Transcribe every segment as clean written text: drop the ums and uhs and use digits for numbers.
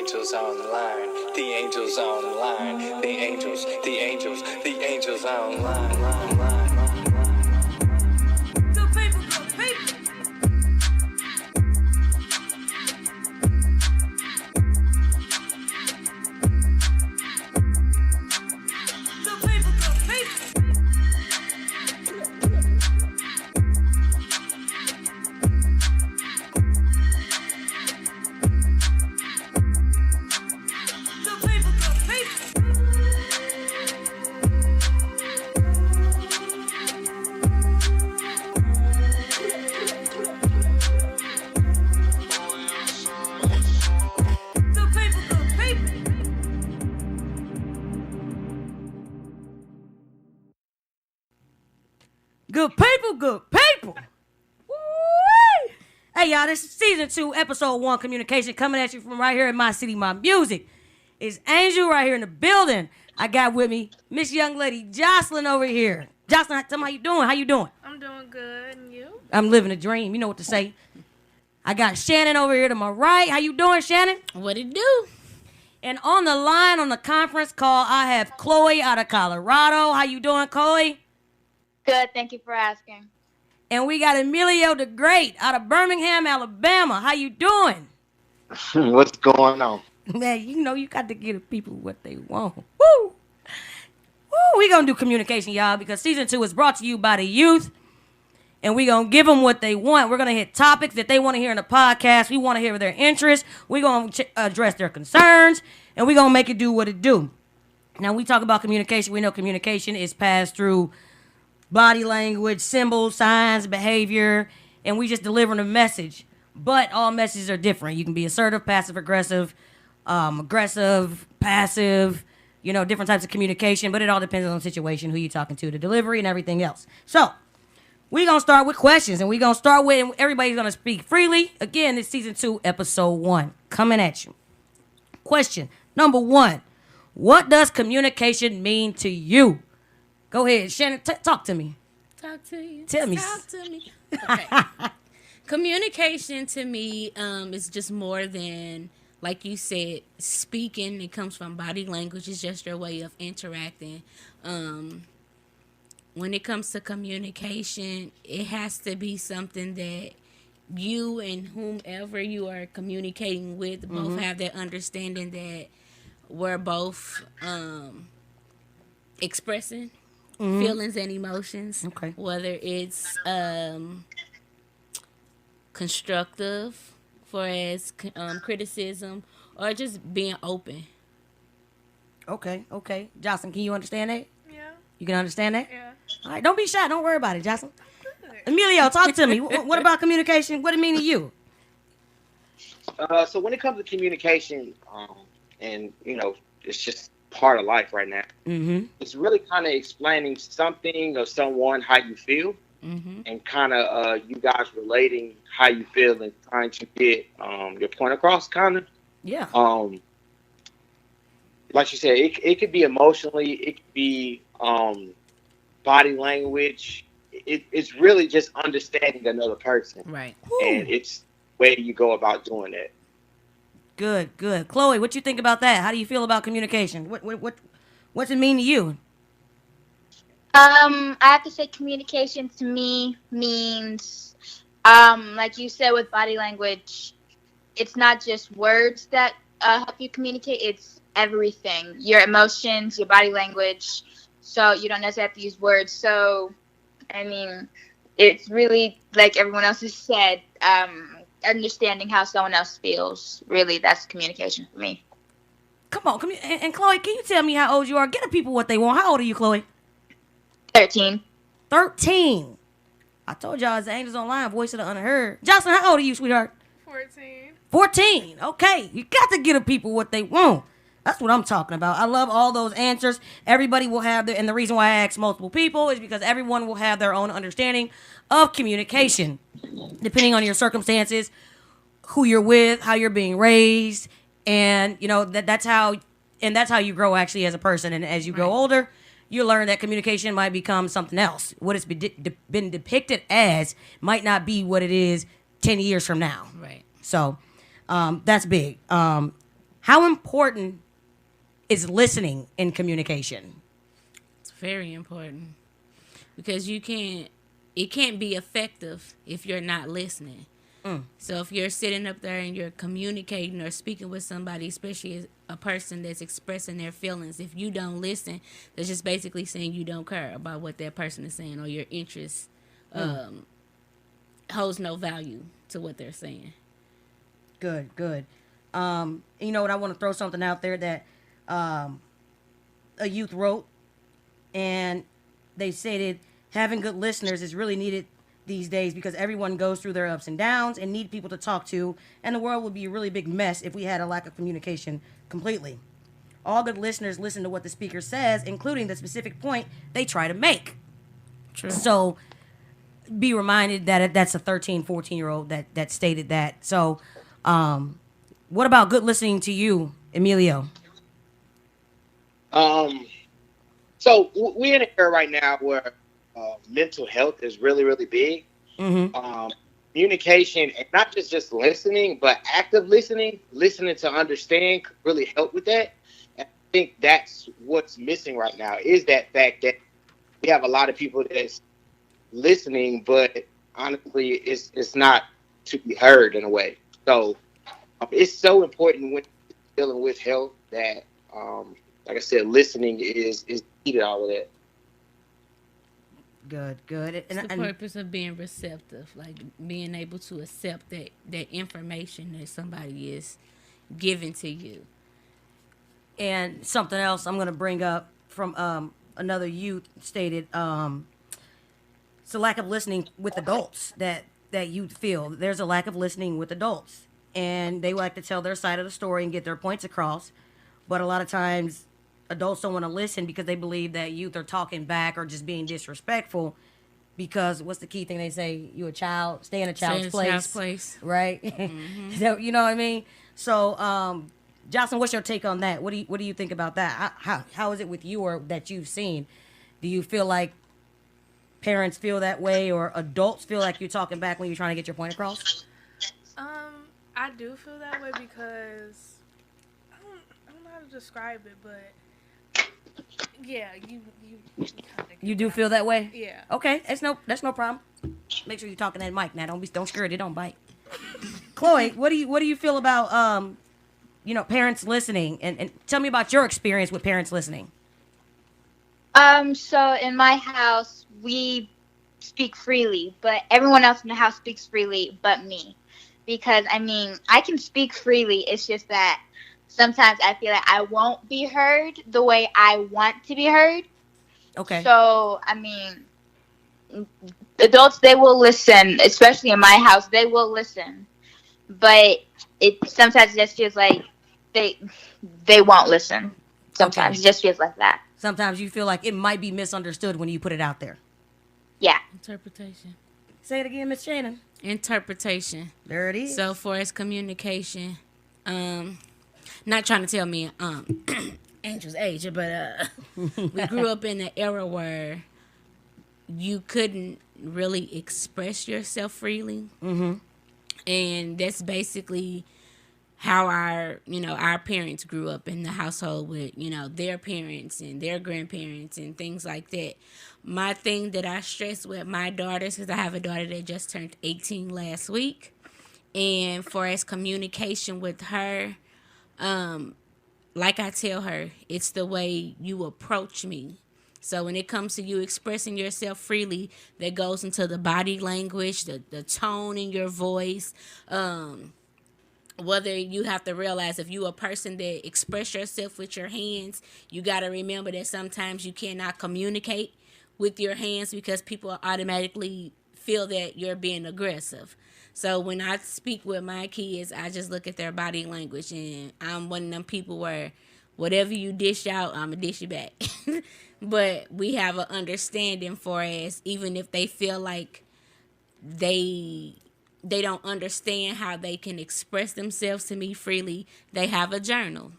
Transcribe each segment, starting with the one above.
angels on the line. The angels on the line. The angels on the line. Good people, good people. Good people, good people. Good people, good people. Good people, good people. Good people, good people. Woo-wee. Hey, y'all, this is season 2, episode 1, communication, coming at you from right here in my city, my music. It's Angel right here in the building. I got with me Miss Young Lady Jocelyn over here. Jocelyn, tell me how you doing? How you doing? I'm doing good, and you? I'm living a dream. You know what to say. I got Shannon over here to my right. How you doing, Shannon? What it do? And on the line on the conference call, I have Chloe out of Colorado. How you doing, Chloe? Good, thank you for asking. And we got Emilio the Great out of Birmingham, Alabama. How you doing? What's going on? Man, you know you got to give the people what they want. Woo! Woo! We gonna do communication, y'all, because season 2 is brought to you by the youth. And we gonna give them what they want. We're gonna hit topics that they want to hear in the podcast. We want to hear their interests. We gonna address their concerns, and we gonna make it do what it do. Now, we talk about communication. We know communication is passed through body language, symbols, signs, behavior, and we just delivering a message. But all messages are different. You can be assertive, passive, aggressive, passive, you know, different types of communication, but it all depends on the situation, who you're talking to, the delivery, and everything else. So, we're going to start with questions, and we're going to start with, and everybody's going to speak freely. Again, it's season 2, episode 1, coming at you. Question number 1, what does communication mean to you? Go ahead, Shannon, talk to me. Talk to you. Tell me. Talk to me. Okay. Communication to me is just more than, like you said, speaking. It comes from body language. It's just your way of interacting. When it comes to communication, it has to be something that you and whomever you are communicating with both have that understanding that we're both expressing feelings and emotions. Okay. Whether it's constructive, for as criticism, or just being open. Okay. Jocelyn, can you understand that? Yeah. You can understand that? Yeah. All right, don't be shy. Don't worry about it, Jocelyn. Emilio, talk to me. What about communication? What it mean to you? So when it comes to communication, and it's just part of life right now. Mm-hmm. It's really kind of explaining something or someone how you feel, and kind of you guys relating how you feel and trying to get your point across. Kind of. Yeah. Like you said, it could be emotionally, it could be body language. It's really just understanding another person, Right. and it's the way you go about doing that. Good. Chloe, what you think about that? How do you feel about communication? What's it mean to you? I have to say communication to me means, like you said with body language, it's not just words that help you communicate, it's everything. Your emotions, your body language, so you don't necessarily have to use words. So, I mean, it's really, like everyone else has said, understanding how someone else feels. Really, that's communication for me. Come on, and Chloe, can you tell me how old you are? Get the people what they want. How old are you, Chloe? 13. 13. I told y'all it's the Angels Online, voice of the unheard. Jocelyn, how old are you, sweetheart? 14. 14. Okay, you got to give the people what they want. That's what I'm talking about. I love all those answers. Everybody will have and the reason why I ask multiple people is because everyone will have their own understanding of communication, depending on your circumstances, who you're with, how you're being raised, and that's how you grow actually as a person. And as you grow older, you learn that communication might become something else. What it's been depicted as might not be what it is 10 years from now. Right. So that's big. How important is listening in communication? It's very important because it can't be effective if you're not listening. So if you're sitting up there and you're communicating or speaking with somebody, especially as a person that's expressing their feelings, if you don't listen, that's just basically saying you don't care about what that person is saying, or your interest holds no value to what they're saying. Good, good. You know what? I want to throw something out there that a youth wrote, and they stated having good listeners is really needed these days because everyone goes through their ups and downs and need people to talk to, and the world would be a really big mess if we had a lack of communication completely. All good listeners listen to what the speaker says, including the specific point they try to make. True. So be reminded that that's a 13, 14-year-old that stated that. So what about good listening to you, Emilio? We're in an era right now where mental health is really, really big. Communication, and not just listening, but active listening to understand could really help with that. And I think that's what's missing right now is that fact that we have a lot of people that's listening, but honestly, it's not to be heard in a way. So it's so important when dealing with health that, like I said, listening is key to all of that. Good, good. It's the purpose of being receptive, like being able to accept that information that somebody is giving to you. And something else I'm going to bring up from another youth stated, it's a lack of listening with adults that youth feel. There's a lack of listening with adults, and they like to tell their side of the story and get their points across. But a lot of times, adults don't want to listen because they believe that youth are talking back or just being disrespectful. Because what's the key thing they say? You a child, stay in a child's place, right? So, you know what I mean? So, Jocelyn, what's your take on that? What do you think about that? How is it with you or that you've seen? Do you feel like parents feel that way, or adults feel like you're talking back when you're trying to get your point across? I do feel that way because I don't know how to describe it, but yeah, you kind of. You do feel that way? Yeah. Okay, that's no problem. Make sure you're talking that mic now. Don't scare it. It don't bite. Chloe, what do you feel about parents listening, and tell me about your experience with parents listening. So in my house, we speak freely, but everyone else in the house speaks freely but me. Because, I can speak freely. It's just that sometimes I feel like I won't be heard the way I want to be heard. Okay. So, adults, they will listen, especially in my house, they will listen. But it sometimes just feels like they won't listen. Sometimes it just feels like that. Sometimes you feel like it might be misunderstood when you put it out there. Yeah. Interpretation. Say it again, Miss Shannon. Interpretation. There it is. So for as communication, not trying to tell me Angel's age, but we grew up in an era where you couldn't really express yourself freely. And that's basically how our parents grew up in the household with, their parents and their grandparents and things like that. My thing that I stress with my daughters, because I have a daughter that just turned 18 last week, and for as communication with her, like I tell her, it's the way you approach me. So when it comes to you expressing yourself freely, that goes into the body language, the tone in your voice, whether you have to realize if you a person that express yourself with your hands, you got to remember that sometimes you cannot communicate with your hands because people automatically feel that you're being aggressive. So when I speak with my kids, I just look at their body language, and I'm one of them people where whatever you dish out, I'm going to dish it back. But we have an understanding for us, even if they feel like they don't understand how they can express themselves to me freely, they have a journal.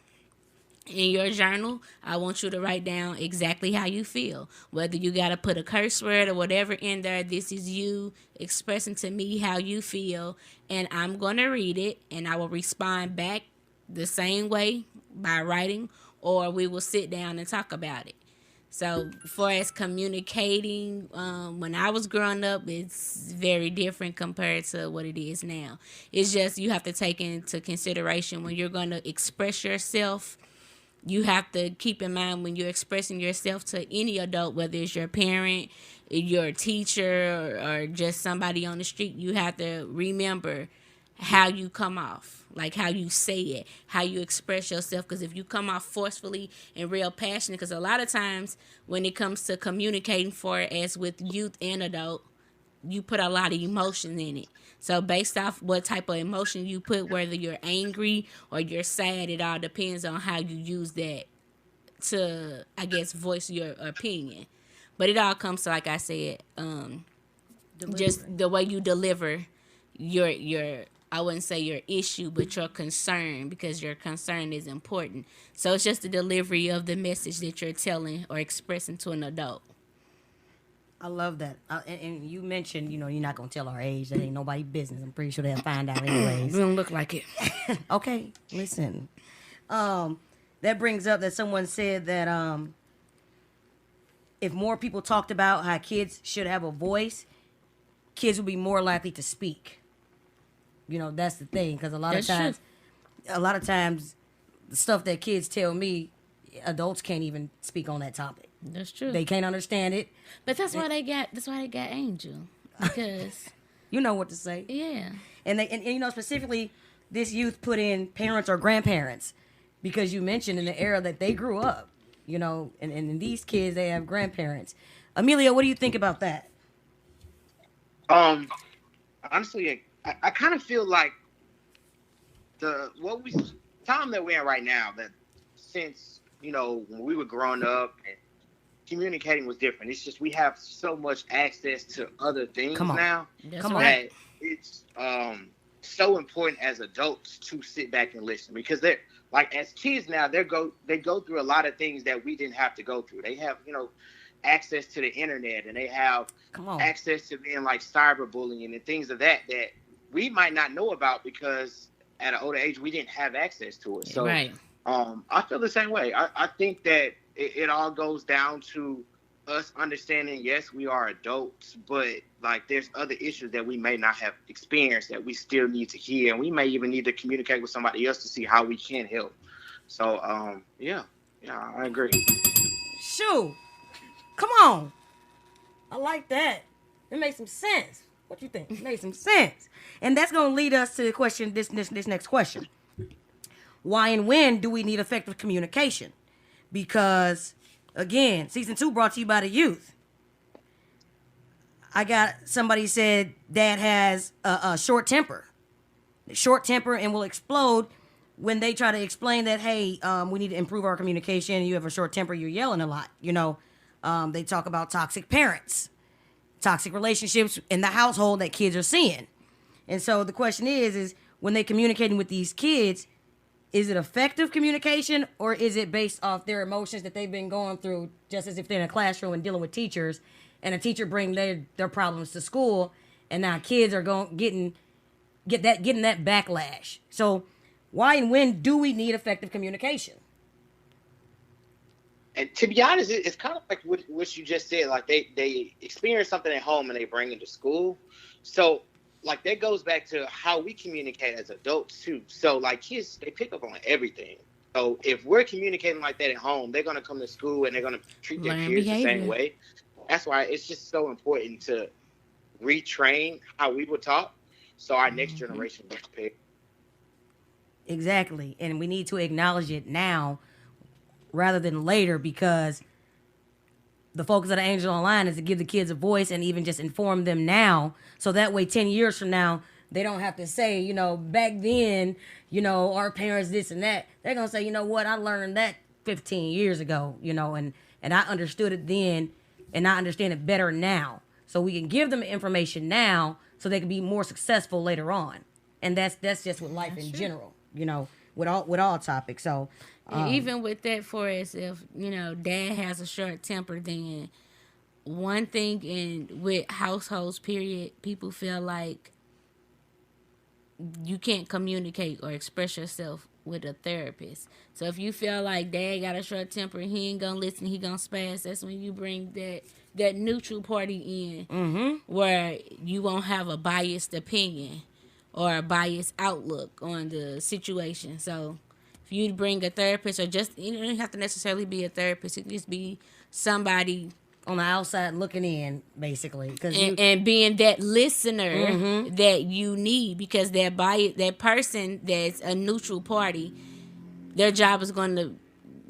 In your journal, I want you to write down exactly how you feel. Whether you got to put a curse word or whatever in there, this is you expressing to me how you feel. And I'm going to read it, and I will respond back the same way by writing, or we will sit down and talk about it. So, for as communicating, when I was growing up, it's very different compared to what it is now. It's just you have to take into consideration when you're going to express yourself. You have to keep in mind when you're expressing yourself to any adult, whether it's your parent, your teacher, or just somebody on the street, you have to remember how you come off, like how you say it, how you express yourself. Because if you come off forcefully and real passionate, because a lot of times when it comes to communicating, for as with youth and adult, you put a lot of emotion in it. So based off what type of emotion you put, whether you're angry or you're sad, it all depends on how you use that to, I guess, voice your opinion. But it all comes to, like I said, just the way you deliver your I wouldn't say your issue, but your concern, because your concern is important. So it's just the delivery of the message that you're telling or expressing to an adult. I love that. And you mentioned, you're not going to tell our age. That ain't nobody's business. I'm pretty sure they'll find out anyways. It don't look like it. Okay, listen. That brings up that someone said that if more people talked about how kids should have a voice, kids would be more likely to speak. That's the thing, because a lot of times, the stuff that kids tell me, adults can't even speak on that topic. That's true. They can't understand it. But that's why they got Angel, because you know what to say. Yeah. And specifically, this youth put in parents or grandparents, because you mentioned in the era that they grew up, and these kids, they have grandparents. Amelia, what do you think about that? Honestly, I kind of feel like time that we're in right now, that since when we were growing up and communicating was different. It's just we have so much access to other things now that it's so important as adults to sit back and listen, because they're like, as kids now, they go through a lot of things that we didn't have to go through. They have access to the internet, and they have access to being like cyberbullying and things of that we might not know about, because at an older age we didn't have access to it. So right. I feel the same way. I think that it all goes down to us understanding, yes, we are adults, but like there's other issues that we may not have experienced that we still need to hear, and we may even need to communicate with somebody else to see how we can help. So yeah, I agree. Shoo, come on, I like that. It makes some sense. What you think? It made some sense. And that's going to lead us to the question, this next question. Why and when do we need effective communication? Because, again, season 2 brought to you by the youth. I got somebody said dad has a short temper and will explode when they try to explain that, hey, we need to improve our communication. You have a short temper, you're yelling a lot. They talk about toxic parents, toxic relationships in the household that kids are seeing. And so the question is when they're communicating with these kids, is it effective communication, or is it based off their emotions that they've been going through, just as if they're in a classroom and dealing with teachers, and a teacher bring their problems to school, and now kids are getting that backlash. So why and when do we need effective communication? And to be honest, it's kind of like what you just said. Like they experience something at home and they bring it to school. So like that goes back to how we communicate as adults too. So like kids, they pick up on everything. So if we're communicating like that at home, they're gonna come to school and they're gonna treat their peers the same way. That's why it's just so important to retrain how we would talk, so our next generation gets prepared. Exactly, and we need to acknowledge it now rather than later, because the focus of the Angel Online is to give the kids a voice and even just inform them now, so that way 10 years from now they don't have to say, back then, our parents this and that. They're gonna say, what, I learned that 15 years ago, and I understood it then, and I understand it better now. So we can give them information now so they can be more successful later on. And that's just with life in general, with all topics. So even with that, for us, if dad has a short temper, then one thing with households, period, people feel like you can't communicate or express yourself with a therapist. So if you feel like dad got a short temper and he ain't gonna listen, he gonna spaz, that's when you bring that neutral party in, where you won't have a biased opinion or a biased outlook on the situation. So if you bring a therapist, or just, you don't have to necessarily be a therapist, it can just be somebody On the outside looking in, basically. and being that listener that you need, because that person that's a neutral party, their job is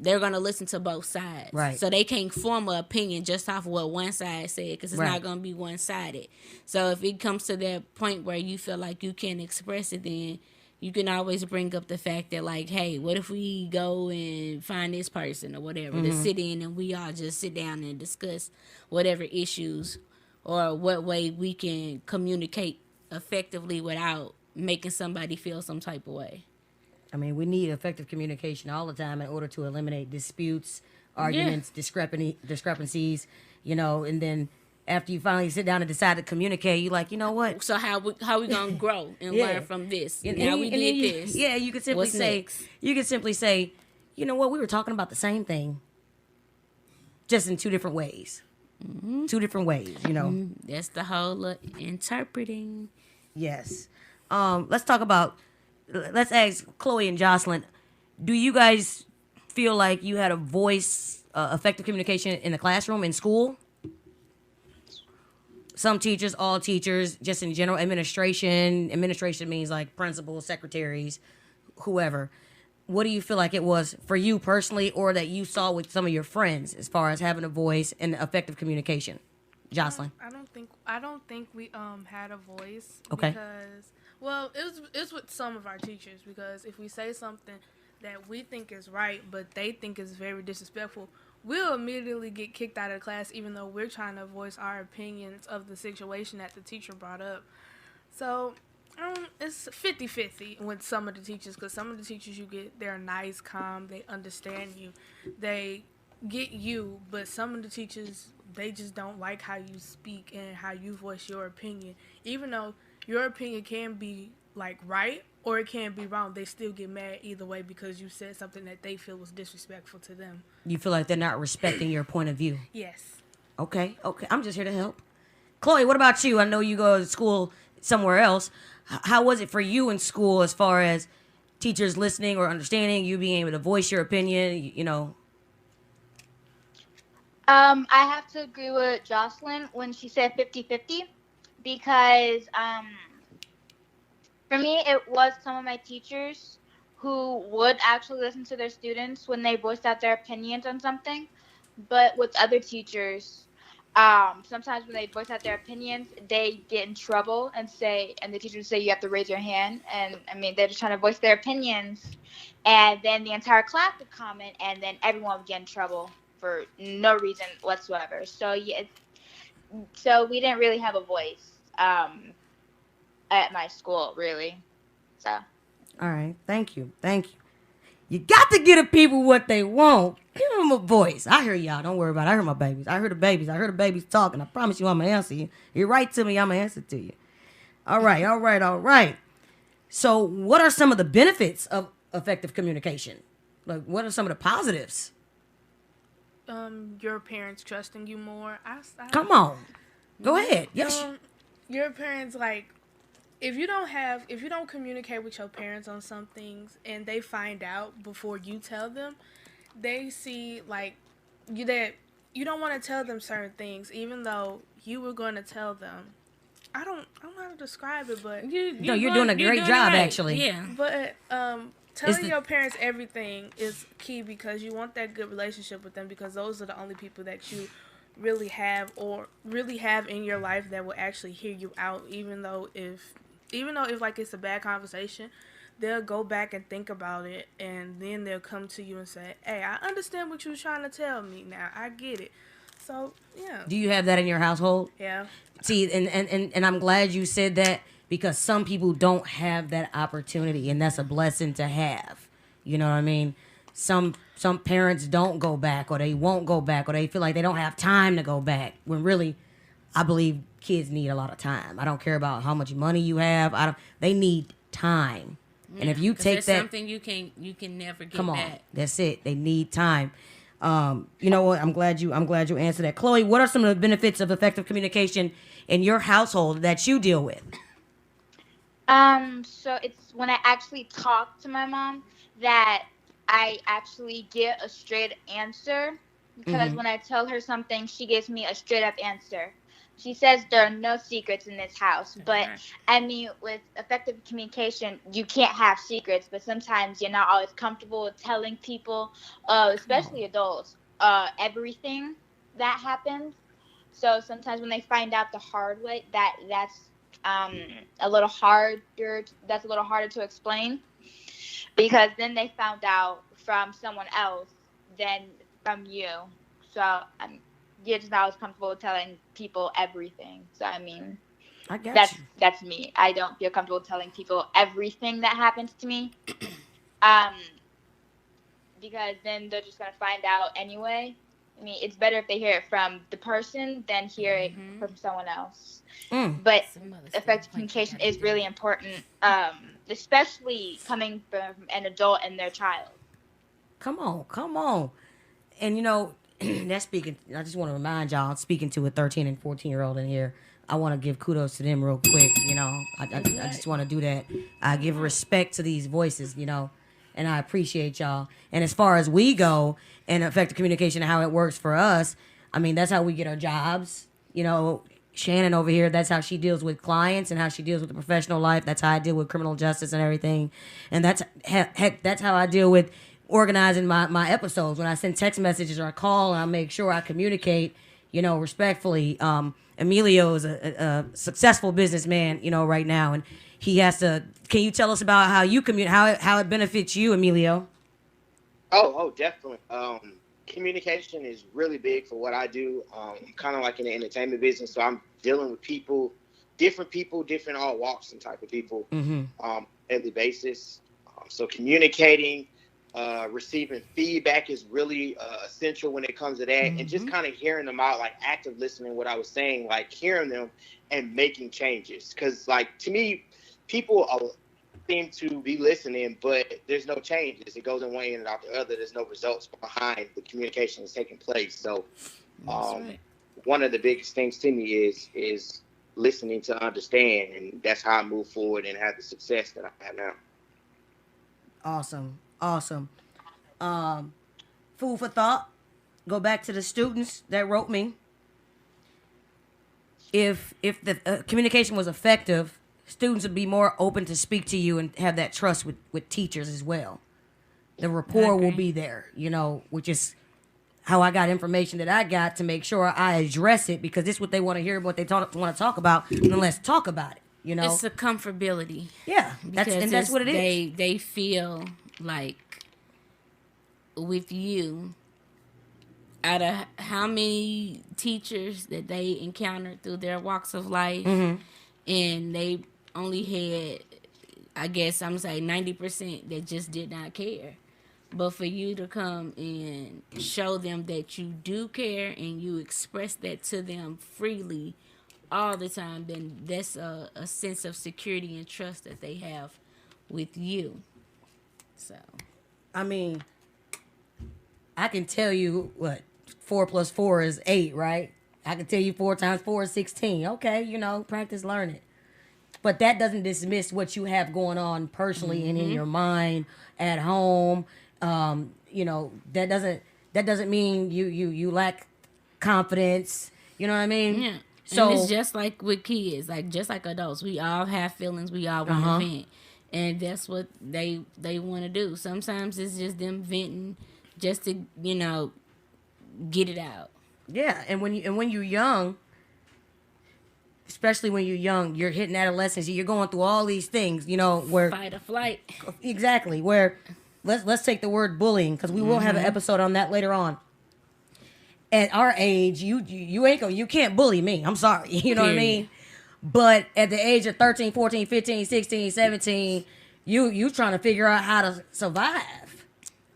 they're gonna listen to both sides, Right. So they can't form an opinion just off of what one side said, because it's Right. not gonna be one sided. So if it comes to that point where you feel like you can't express it, then you can always bring up the fact that, like, hey, what if we go and find this person or whatever to sit in, and we all just sit down and discuss whatever issues or what way we can communicate effectively without making somebody feel some type of way. I mean, we need effective communication all the time in order to eliminate disputes, arguments, discrepancies, and then after you finally sit down and decide to communicate, you're like, you know what? So how we gonna grow and Yeah. learn from this? And- Now and- we and then did you- this. Yeah, you could simply What's say, next? you know what? We were talking about the same thing, just in two different ways. Two different ways, That's the whole interpreting. Yes. Let's ask Chloe and Jocelyn. Do you guys feel like you had a voice, effective communication in the classroom, in school? Some teachers, all teachers, just in general, administration. Administration means like principals, secretaries, whoever. What do you feel like it was for you personally, or that you saw with some of your friends as far as having a voice and effective communication? Jocelyn. I don't think we had a voice. Okay. Because, well, it was with some of our teachers, because if we say something that we think is right but they think is very disrespectful, we'll immediately get kicked out of class, even though we're trying to voice our opinions of the situation that the teacher brought up. So it's 50-50 with some of the teachers, because some of the teachers you get, they're nice, calm, they understand you, they get you, but some of the teachers, they just don't like how you speak and how you voice your opinion. Even though your opinion can be like right or it can be wrong, they still get mad either way because you said something that they feel was disrespectful to them. You feel like they're not respecting your point of view. Yes. Okay. I'm just here to help. Chloe, what about you? I know you go to school somewhere else. How was it for you in school as far as teachers listening or understanding, you being able to voice your opinion, I have to agree with Jocelyn when she said 50-50, because for me, it was some of my teachers who would actually listen to their students when they voiced out their opinions on something. But with other teachers, sometimes when they voice out their opinions, they get in trouble and the teachers say you have to raise your hand. And I mean, they're just trying to voice their opinions. And then the entire class would comment, and then everyone would get in trouble for no reason whatsoever. So yeah, so we didn't really have a voice at my school, really. So. All right. Thank you. You got to give the people what they want. Give them a voice. I hear y'all. Don't worry about it. I heard my babies. I heard the babies talking. I promise you I'm going to answer you. You write to me, I'm going to answer to you. All right. So what are some of the benefits of effective communication? Like, what are some of the positives? Your parents trusting you more. Come on. Go ahead. Yes. Your parents, like, if you don't communicate with your parents on some things and they find out before you tell them, they see like that you don't want to tell them certain things, even though you were going to tell them. I don't know how to describe it, but You're doing a great job, actually. Yeah. But telling the- your parents everything is key, because you want that good relationship with them, because those are the only people that you really have in your life that will actually hear you out, even though if like it's a bad conversation, they'll go back and think about it, and then they'll come to you and say, hey, I understand what you were trying to tell me now. I get it. So, yeah. Do you have that in your household? Yeah. See, and I'm glad you said that, because some people don't have that opportunity, and that's a blessing to have. You know what I mean? Some parents don't go back, or they won't go back, or they feel like they don't have time to go back, when really, I believe kids need a lot of time. I don't care about how much money you have. They need time. And if you 'Cause take there's that, something you can never get come on, back. that's it. They need time. You know what? I'm glad you answered that. Chloe, what are some of the benefits of effective communication in your household that you deal with? So it's when I actually talk to my mom that I actually get a straight answer, because when I tell her something, she gives me a straight up answer. She says there are no secrets in this house, but Right. I mean, with effective communication, you can't have secrets, but sometimes you're not always comfortable with telling people, especially adults, everything that happens. So sometimes when they find out the hard way, that's a little harder. That's a little harder to explain, because then they found out from someone else than from you. So you're just not always comfortable telling people everything. So I mean, I got that's you. that's me. I don't feel comfortable telling people everything that happens to me, um, because then they're just gonna find out anyway. I mean, it's better if they hear it from the person than hear it from someone else. Mm. But Some other stuff effective like communication you gotta is do. really important, especially coming from an adult and their child. Come on, come on. And you know, that's speaking. I just want to remind y'all, speaking to a 13 and 14-year-old in here. I want to give kudos to them real quick. You know, I just want to do that. I give respect to these voices. You know, and I appreciate y'all. And as far as we go and effective communication and how it works for us, I mean, that's how we get our jobs. You know, Shannon over here, that's how she deals with clients and how she deals with the professional life. That's how I deal with criminal justice and everything. And that's heck, that's how I deal with organizing my episodes. When I send text messages or I call, and I make sure I communicate, you know, respectfully. Emilio is a successful businessman, you know, right now, and he has to. Can you tell us about how you how it benefits you, Emilio? Oh, definitely. Communication is really big for what I do. I'm kind of like in the entertainment business, so I'm dealing with people, different all walks and type of people, daily basis. So communicating, receiving feedback is really essential when it comes to that, and just kind of hearing them out, like active listening. What I was saying, like hearing them and making changes, because like to me, people seem to be listening, but there's no changes. It goes in one end and out the other. There's no results behind the communication that's taking place. So, Right. one of the biggest things to me is listening to understand, and that's how I move forward and have the success that I have now. Awesome, awesome. Food for thought. Go back to the students that wrote me. If the communication was effective, students would be more open to speak to you and have that trust with teachers as well. The rapport will be there, you know, which is how I got information that I got to make sure I address it, because this is what they want to hear, what they want to talk about, and then let's talk about it, you know. It's a comfortability. Yeah, that's Because what it is. They feel like with you, out of how many teachers that they encountered through their walks of life, and they only had, I guess I'm saying 90% that just did not care. But for you to come and show them that you do care and you express that to them freely all the time, then that's a sense of security and trust that they have with you. So, I mean, I can tell you what 4 plus 4 is 8, right? I can tell you 4 times 4 is 16. Okay, you know, practice, learn it. But that doesn't dismiss what you have going on personally and in your mind at home. You know, that doesn't mean you lack confidence. You know what I mean? yeah. So And it's just like with kids, like just like adults, we all have feelings, we all want to vent. And that's what they want to do. Sometimes it's just them venting just to, you know, get it out. yeah, and when you're young, especially when you're young, you're hitting adolescence, you're going through all these things, you know, where Fight or flight. exactly where let's take the word bullying, because we will have an episode on that later on. At our age, you can't bully me. I'm sorry. You know what I mean? But at the age of 13, 14, 15, 16, 17, you trying to figure out how to survive.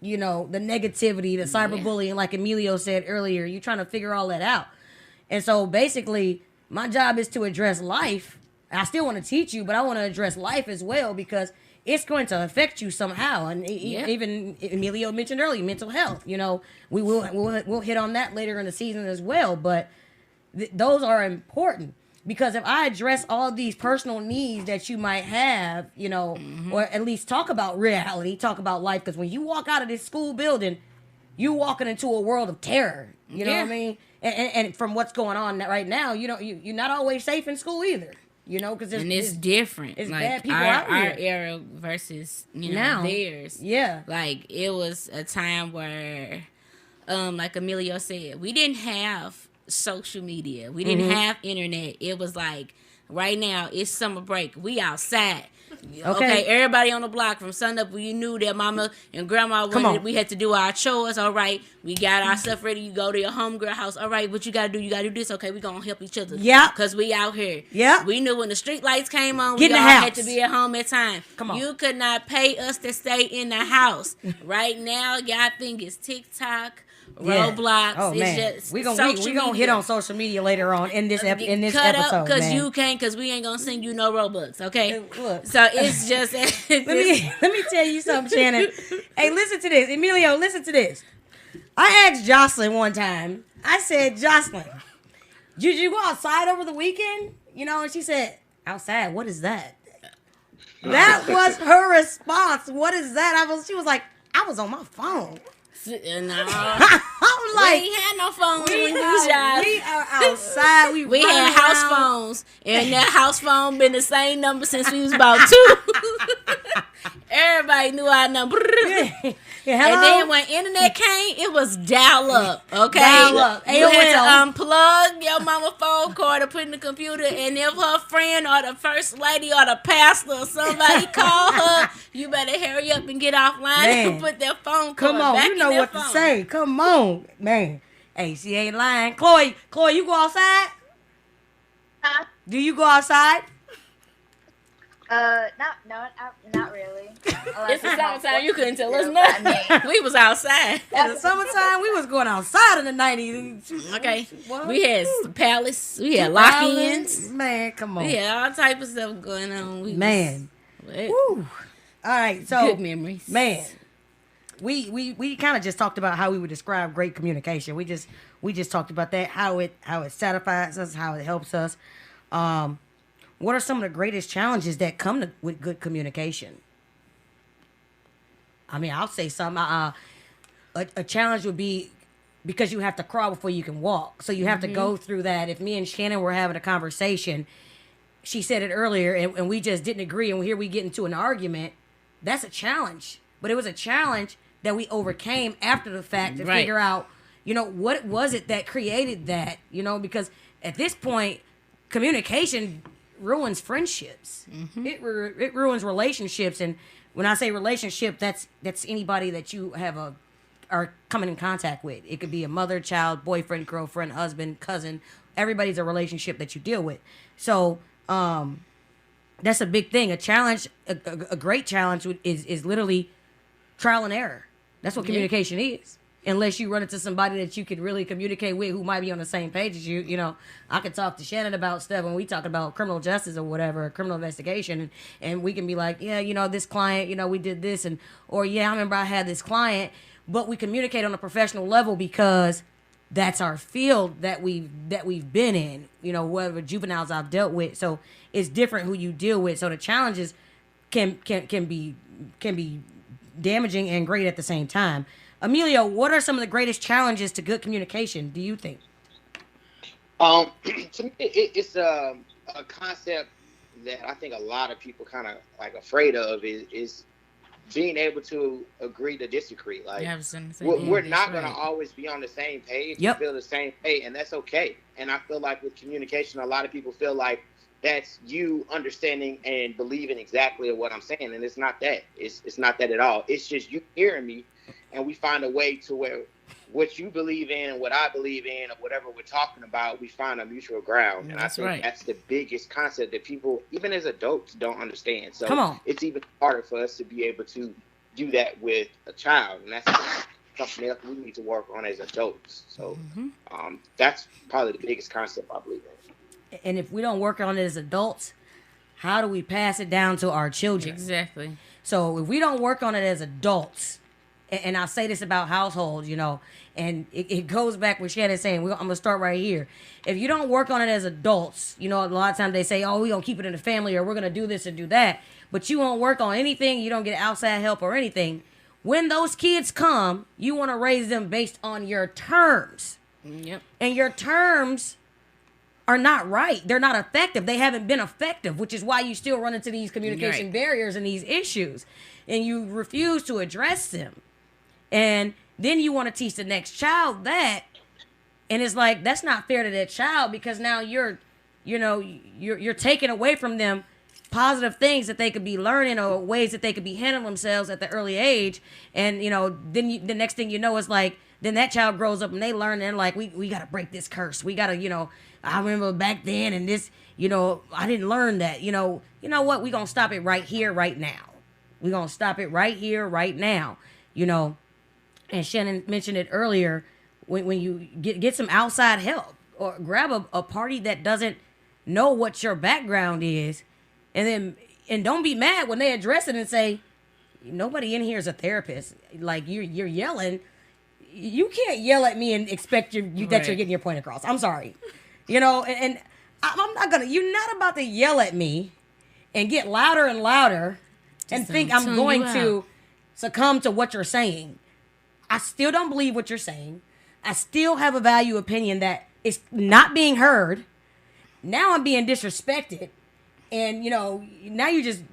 You know, the negativity, the cyberbullying, like Emilio said earlier, you're trying to figure all that out. And so basically, my job is to address life I still want to teach you, but I want to address life as well because it's going to affect you somehow. And even Emilio mentioned earlier, mental health. You know, we'll hit on that later in the season as well. But those are important because if I address all these personal needs that you might have, you know, or at least talk about reality, talk about life, because when you walk out of this school building, you walking into a world of terror. You know what I mean? And from what's going on right now, you know, you're not always safe in school either. You know, because it's different. It's like bad people our out here. era versus Now, theirs. Yeah. Like it was a time where, like Emilio said, we didn't have social media. We didn't have internet. It was like right now it's summer break. We outside. Okay, everybody on the block from sun up. We knew that mama and grandma wanted. We had to do our chores. All right, we got our stuff ready. You go to your homegirl house. All right, what you gotta do? You gotta do this. Okay, we gonna help each other. Yeah, cause we out here. Yeah, we knew when the street lights came on, we all had to be at home at time. Come on, you could not pay us to stay in the house. Right now, y'all think it's TikTok. Roblox. Oh man, we gonna hit on social media later on in this episode. Cut up because you can't, because we ain't gonna send you no Robux. Okay, look. So it's just let me tell you something, Shannon. Hey, listen to this, Emilio. Listen to this. I asked Jocelyn one time. I said, Jocelyn, did you go outside over the weekend? You know, and she said, outside. What is that? That was her response. What is that? She was like, I was on my phone. No. I'm like, we ain't had no phones when you was young. We are outside. We had house phones, and that house phone been the same number since we was about 2. Everybody knew our number. And then when internet came, it was dial up. Okay, dial up. You had to unplug your mama phone cord to put in the computer, and if her friend or the first lady or the pastor or somebody called her, you better hurry up and get offline and put their phone cord back in their phone. You know what to say. Come on, man. Hey, she ain't lying. Chloe, you go outside? Huh? Do you go outside? Not really. It's the summertime. You couldn't tell us nothing. We was outside. In the summertime, we was going outside in the 90s. Okay. We had Palace. We had lock-ins. Man, come on. We had all type of stuff going on. Man. Woo. All right. So good memories. Man. We kind of just talked about how we would describe great communication. We just talked about that, how it satisfies us, how it helps us. What are some of the greatest challenges that come with good communication? I mean, I'll say something. A challenge would be because you have to crawl before you can walk. So you have to go through that. If me and Shannon were having a conversation, she said it earlier, and we just didn't agree, and here we get into an argument, that's a challenge. But it was a challenge that we overcame after the fact to figure out, you know, what was it that created that, you know, because at this point, communication ruins friendships. It ruins relationships. And when I say relationship, that's anybody that you are coming in contact with. It could be a mother, child, boyfriend, girlfriend, husband, cousin. Everybody's a relationship that you deal with. So that's a big thing. A challenge, a great challenge is literally trial and error. That's what communication is. Unless you run into somebody that you could really communicate with who might be on the same page as you. You know, I could talk to Shannon about stuff when we talk about criminal justice or whatever, criminal investigation, and we can be like, yeah, you know, this client, you know, we did this, or yeah, I remember I had this client, but we communicate on a professional level because that's our field that we've been in, you know, whatever juveniles I've dealt with. So it's different who you deal with. So the challenges can be damaging and great at the same time. Emilio, what are some of the greatest challenges to good communication, do you think? To me, it's a concept that I think a lot of people kind of like afraid of is being able to agree to disagree. Like we're not going to always be on the same page, feel the same way, and that's okay. And I feel like with communication, a lot of people feel like that's you understanding and believing exactly what I'm saying, and it's not that. It's not that at all. It's just you hearing me, and we find a way to where what you believe in and what I believe in, or whatever we're talking about, we find a mutual ground. And I think that's the biggest concept that people, even as adults, don't understand. So it's even harder for us to be able to do that with a child, and that's something else we need to work on as adults. So that's probably the biggest concept I believe in. And if we don't work on it as adults, how do we pass it down to our children? Exactly. So if we don't work on it as adults, and I'll say this about households, you know, and it goes back with Shannon saying, I'm going to start right here. If you don't work on it as adults, you know, a lot of times they say, oh, we're going to keep it in the family, or we're going to do this and do that. But you won't work on anything. You don't get outside help or anything. When those kids come, you want to raise them based on your terms. Yep. And your terms are not right. They're not effective. They haven't been effective, which is why you still run into these communication barriers and these issues. And you refuse to address them. And then you want to teach the next child that. And it's like, that's not fair to that child, because now you're taking away from them positive things that they could be learning, or ways that they could be handling themselves at the early age. And, you know, then the next thing you know is like, then that child grows up and they learn, and they're like, we got to break this curse. We got to, you know, I remember back then and this, you know, I didn't learn that. You know what? We're going to stop it right here, right now. We're going to stop it right here, right now. You know, and Shannon mentioned it earlier, when you get some outside help, or grab a party that doesn't know what your background is, and don't be mad when they address it and say, nobody in here is a therapist. Like, you're yelling. You can't yell at me and expect that you're getting your point across. I'm sorry. You know, and I'm not gonna. You're not about to yell at me and get louder and louder and think I'm going to succumb to what you're saying. I still don't believe what you're saying. I still have a value opinion that is not being heard. Now I'm being disrespected, and you know, now you just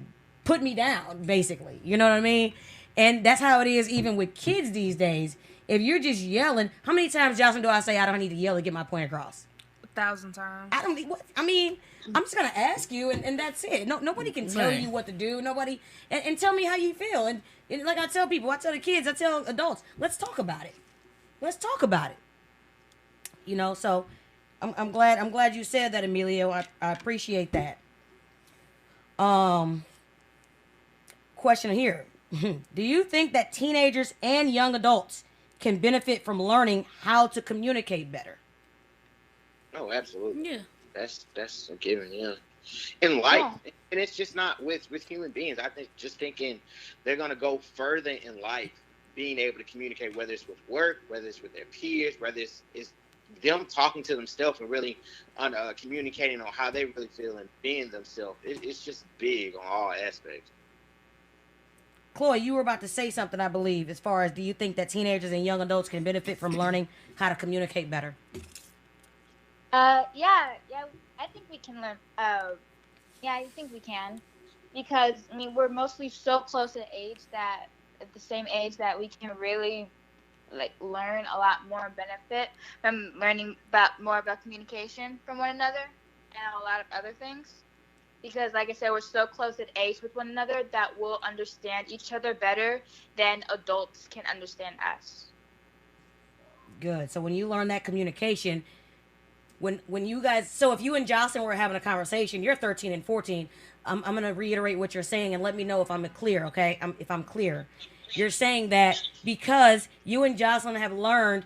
put me down, basically. You know what I mean? And that's how it is even with kids these days. If you're just yelling, how many times, Jocelyn, do I say I don't need to yell to get my point across? 1,000 times. I don't need what. I mean, I'm just gonna ask you, and that's it. Nobody can tell you what to do. Nobody, and tell me how you feel. And like I tell people, I tell the kids, I tell adults, let's talk about it. Let's talk about it. You know, so I'm glad you said that, Emilio. I appreciate that. Question here: do you think that teenagers and young adults can benefit from learning how to communicate better? Oh, absolutely. Yeah. That's a given, yeah. In life, and it's just not with human beings. I think just thinking they're gonna go further in life, being able to communicate, whether it's with work, whether it's with their peers, whether it's them talking to themselves and really communicating on how they really feel and being themselves. It's just big on all aspects. Chloe, you were about to say something, I believe, as far as, do you think that teenagers and young adults can benefit from learning how to communicate better? Yeah, I think we can learn. Yeah, I think we can, because I mean we're mostly so close at the same age that we can really like learn a lot more and benefit from learning more about communication from one another and a lot of other things. Because, like I said, we're so close at age with one another that we'll understand each other better than adults can understand us. Good. So when you learn that communication, when you guys, so if you and Jocelyn were having a conversation, you're 13 and 14, I'm going to reiterate what you're saying and let me know if I'm clear, okay? If I'm clear. You're saying that because you and Jocelyn have learned,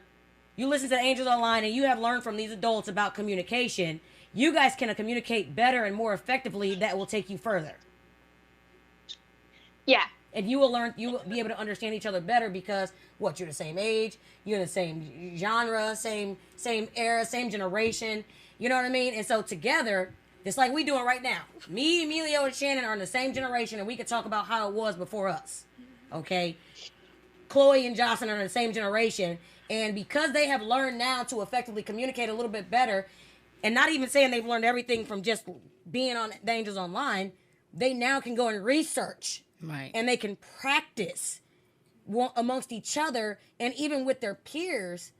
you listen to the Angels Online and you have learned from these adults about communication, you guys can communicate better and more effectively. That will take you further. Yeah. And you will be able to understand each other better because you're the same age, you're the same genre, same era, same generation. You know what I mean? And so together, it's like we doing right now. Me, Emilio, and Shannon are in the same generation, and we could talk about how it was before us. Okay? Chloe and Jocelyn are in the same generation, and because they have learned now to effectively communicate a little bit better, and not even saying they've learned everything from just being on the Angels Online, they now can go and research. Right. And they can practice amongst each other and even with their peers,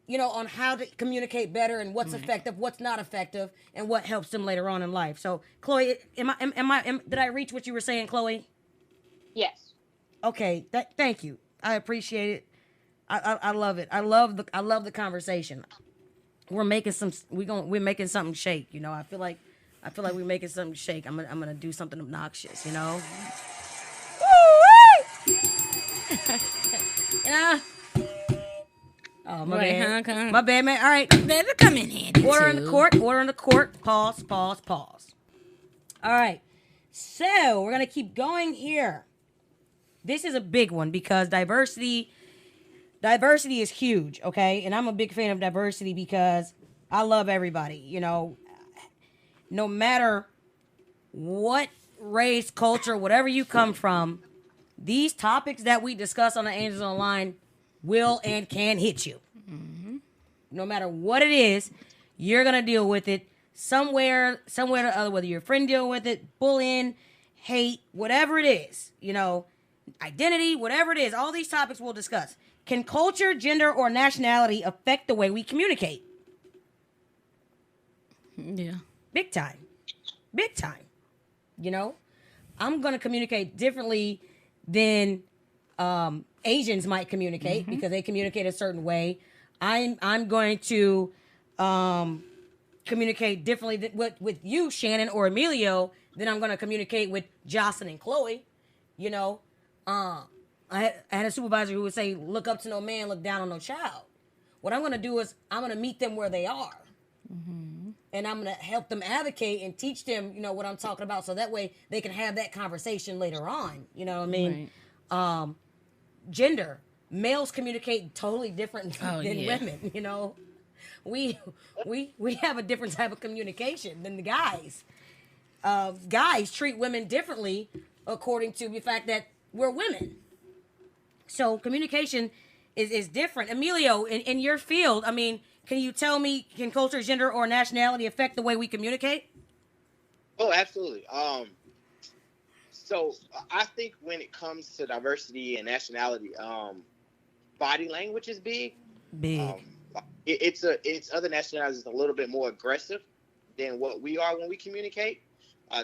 you know, on how to communicate better and what's effective, what's not effective, and what helps them later on in life. So, Chloe, did I reach what you were saying, Chloe? Yes. Okay. Thank you. I appreciate it. I love it. I love the conversation. We're making something shake. You know, I feel like we're making something shake. I'm gonna do something obnoxious. You know. Yeah. Oh, my bad. Huh? My bad, man. All right. Better come in handy. Order in the court. Order in the court. Pause. All right. So we're gonna keep going here. This is a big one because diversity is huge, okay? And I'm a big fan of diversity because I love everybody, no matter what race, culture, whatever you come from, these topics that we discuss on the Angels Online will and can hit you. No matter what it is, you're gonna deal with it somewhere or other, whether your friend deal with it, bullying, hate, whatever it is, identity, whatever it is, all these topics we'll discuss. Can culture, gender, or nationality affect the way we communicate? Yeah. Big time. Big time. I'm going to communicate differently than Asians might communicate because they communicate a certain way. I'm going to communicate differently with you, Shannon, or Emilio, than I'm going to communicate with Jocelyn and Chloe. I had a supervisor who would say, look up to no man, look down on no child. What I'm going to do is I'm going to meet them where they are. And I'm going to help them advocate and teach them, what I'm talking about. So that way they can have that conversation later on. You know what I mean? Right. Gender. Males communicate totally different than women, We have a different type of communication than the guys. Guys treat women differently according to the fact that we're women. So communication is different. Emilio, in your field, can you tell me, can culture, gender, or nationality affect the way we communicate? Oh, absolutely. So I think when it comes to diversity and nationality, body language is big. It's other nationalities a little bit more aggressive than what we are when we communicate.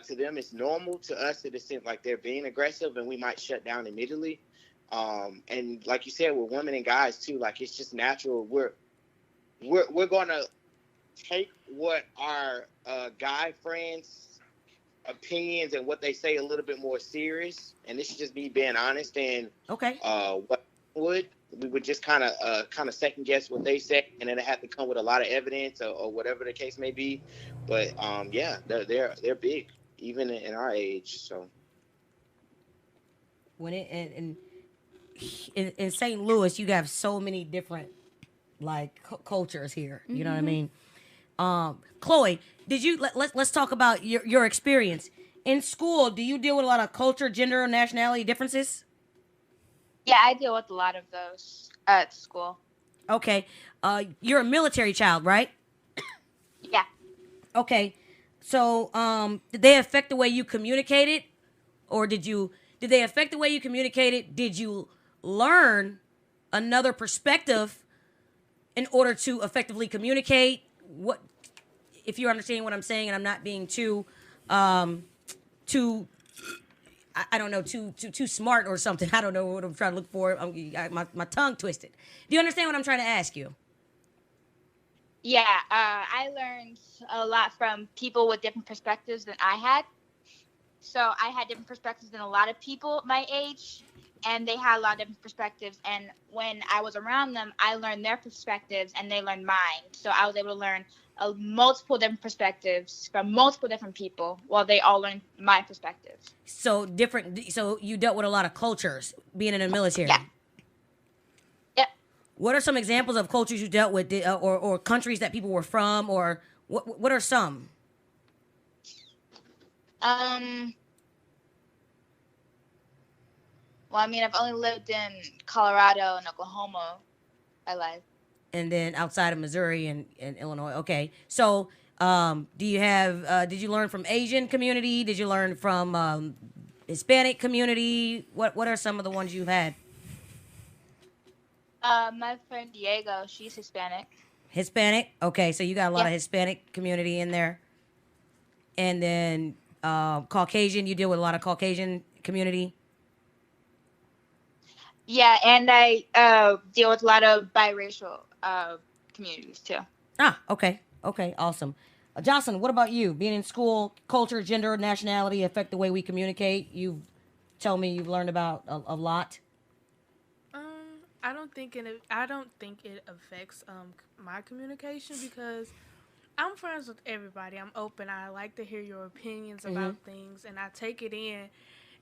To them, it's normal. To us, it seems like they're being aggressive, and we might shut down immediately. And like you said, with women and guys too, like it's just natural. We're going to take what our guy friends' opinions and what they say a little bit more serious, and this is just me being honest. And what we would just kind of second guess what they say, and then it have to come with a lot of evidence or whatever the case may be. But they're big even in our age. So when in St. Louis, you have so many different cultures here. You know what I mean? Chloe, let's talk about your experience in school. Do you deal with a lot of culture, gender, or nationality differences? Yeah, I deal with a lot of those at school. Okay. You're a military child, right? Yeah. Okay. So, did they affect the way you communicated? Or did they affect the way you communicated? Did you learn another perspective in order to effectively communicate? What, if you understand what I'm saying, and I'm not being too smart or something. I don't know what I'm trying to look for. My tongue twisted. Do you understand what I'm trying to ask you? Yeah, I learned a lot from people with different perspectives than I had. So I had different perspectives than a lot of people my age, and they had a lot of different perspectives. And when I was around them, I learned their perspectives, and they learned mine. So I was able to learn multiple different perspectives from multiple different people, while they all learned my perspective. So you dealt with a lot of cultures being in the military. Yeah. Yep. What are some examples of cultures you dealt with, or countries that people were from, or what are some? Well, I've only lived in Colorado and Oklahoma my life. And then outside of Missouri and Illinois. Okay. So, did you learn from Asian community? Did you learn from Hispanic community? What are some of the ones you've had? My friend Diego, she's Hispanic. Hispanic? Okay, so you got a lot of Hispanic community in there. And then Caucasian, you deal with a lot of Caucasian community? Yeah, and I deal with a lot of biracial communities too. Ah, okay, awesome. Jocelyn, what about you? Being in school, culture, gender, nationality affect the way we communicate? You tell me you've learned about a lot. I don't think it affects my communication, because I'm friends with everybody. I'm open. I like to hear your opinions about things, and I take it in.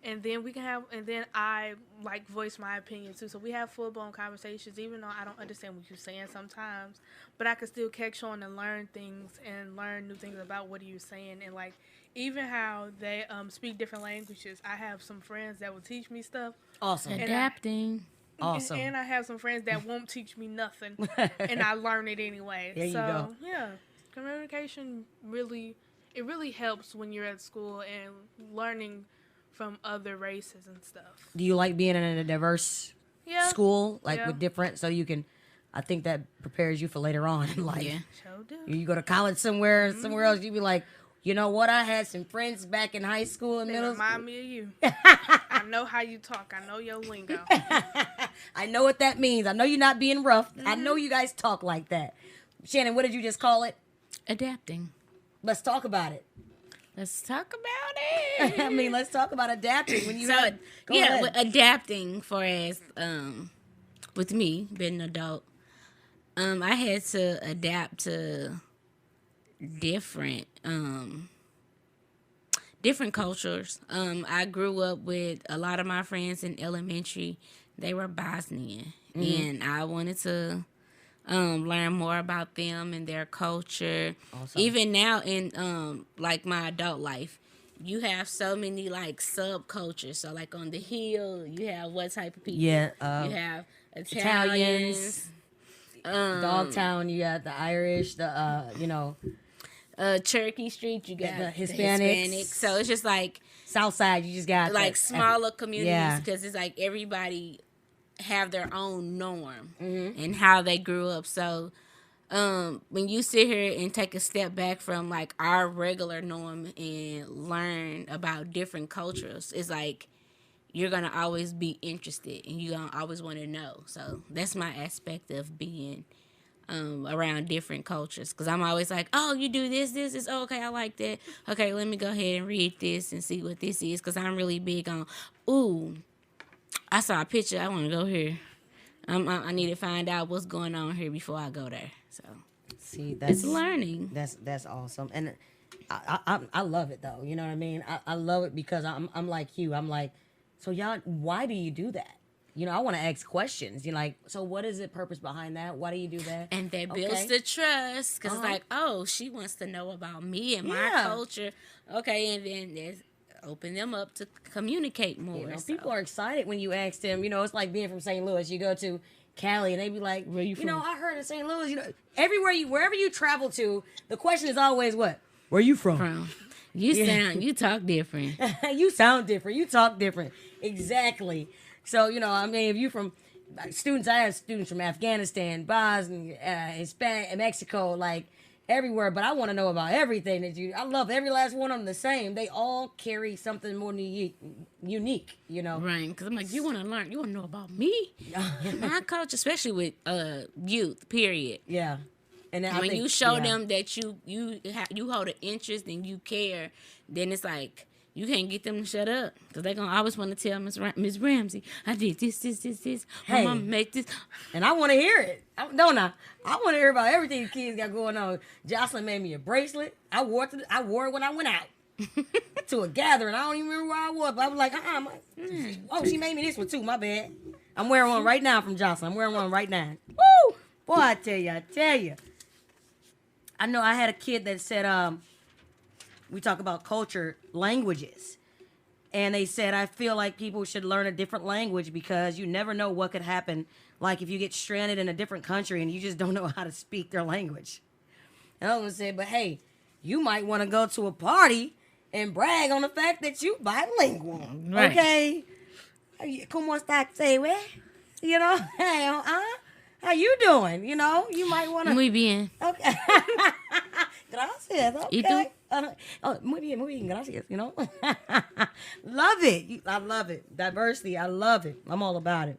And then I like voice my opinion too. So we have full blown conversations, even though I don't understand what you're saying sometimes. But I can still catch on and learn things and learn new things about what you're saying, and like even how they speak different languages. I have some friends that will teach me stuff. Awesome. Adapting. Awesome. And I have some friends that won't teach me nothing, and I learn it anyway. There you so go. yeah, communication really helps when you're at school and learning from other races and stuff. Do you like being in a diverse Yeah. school, like Yeah. with different, so you can? I think that prepares you for later on in life. Yeah. Sure do. You go to college somewhere else, you be like, you know what? I had some friends back in high school and They middle remind school. me of you. I know how you talk. I know your lingo. I know what that means. I know you're not being rough. I know you guys talk like that. Shannon, what did you just call it? Adapting. Let's talk about it. Let's talk about it. I mean, let's talk about adapting. When you So had, go yeah, ahead. with adapting for as with me being an adult, I had to adapt to different different cultures. I grew up with a lot of my friends in elementary. They were Bosnian, and I wanted to learn more about them and their culture. Awesome. Even now in like my adult life, you have so many like subcultures. So like on the hill, you have what type of people? Yeah, you have Italians, Italians, Dogtown. You got the Irish, the Cherokee Street, you got The the Hispanics. Hispanics. So it's just like South Side. You just got like the- smaller communities yeah. because it's like everybody have their own norm Mm-hmm. and how they grew up. So when you sit here and take a step back from like our regular norm and learn about different cultures, it's like you're gonna always be interested and you're gonna always want to know. So that's my aspect of being around different cultures, because I'm always like, oh, you do this is okay, I like that. Okay, let me go ahead and read this and see what this is, because I'm really big on, ooh, I saw a picture, I want to go here. I need to find out what's going on here before I go there. So See, that's it's learning. That's awesome, and I love it though. You know what I mean? I love it because I'm like you. I'm like, so y'all, why do you do that? You know, I want to ask questions. You're like, so what is the purpose behind that? Why do you do that? And that builds Okay. the trust, because Uh-huh. it's like, oh, she wants to know about me and my Yeah. culture. Okay, and then there's open them up to communicate more. You know, so. people are excited when you ask them. You know, it's like being from St. Louis. You go to Cali and they be like, Where you know, from? I heard in St. Louis. You know, wherever you travel to, the question is always what? Where you from? You talk different. You sound different. You talk different. Exactly. So, you know, I mean, if you from students, I have students from Afghanistan, Bosnia, Hispanic, Mexico, like everywhere. But I want to know about everything that you. I love every last one of them the same. They all carry something more unique. You know. Right, because I'm like, you want to learn, you want to know about me and my culture, especially with youth. Period. Yeah. And then I When think, you show yeah. them that you hold an interest and you care, then it's like you can't get them to shut up, because they're gonna always want to tell Miss Ramsey, I did this. My Hey. mom make this. And I want to hear it. Don't I? I want to hear about everything the kids got going on. Jocelyn made me a bracelet. I wore it when I went out to a gathering. I don't even remember where I was, but I was like, oh, she made me this one too. My bad. I'm wearing one right now from Jocelyn. I'm wearing one right now. Woo! Boy, I tell you. I know I had a kid that said, we talk about culture, languages. And they said, I feel like people should learn a different language because you never know what could happen. Like if you get stranded in a different country and you just don't know how to speak their language. And I was said, but hey, you might want to go to a party and brag on the fact that you bilingual. Right. Okay? ¿Cómo está usted? You know, hey, how you doing? You know, you might want to. Muy bien. Okay. Gracias. ¿Y Okay. tú? Muy bien, gracias. You know, love it. I love it. Diversity. I love it. I'm all about it.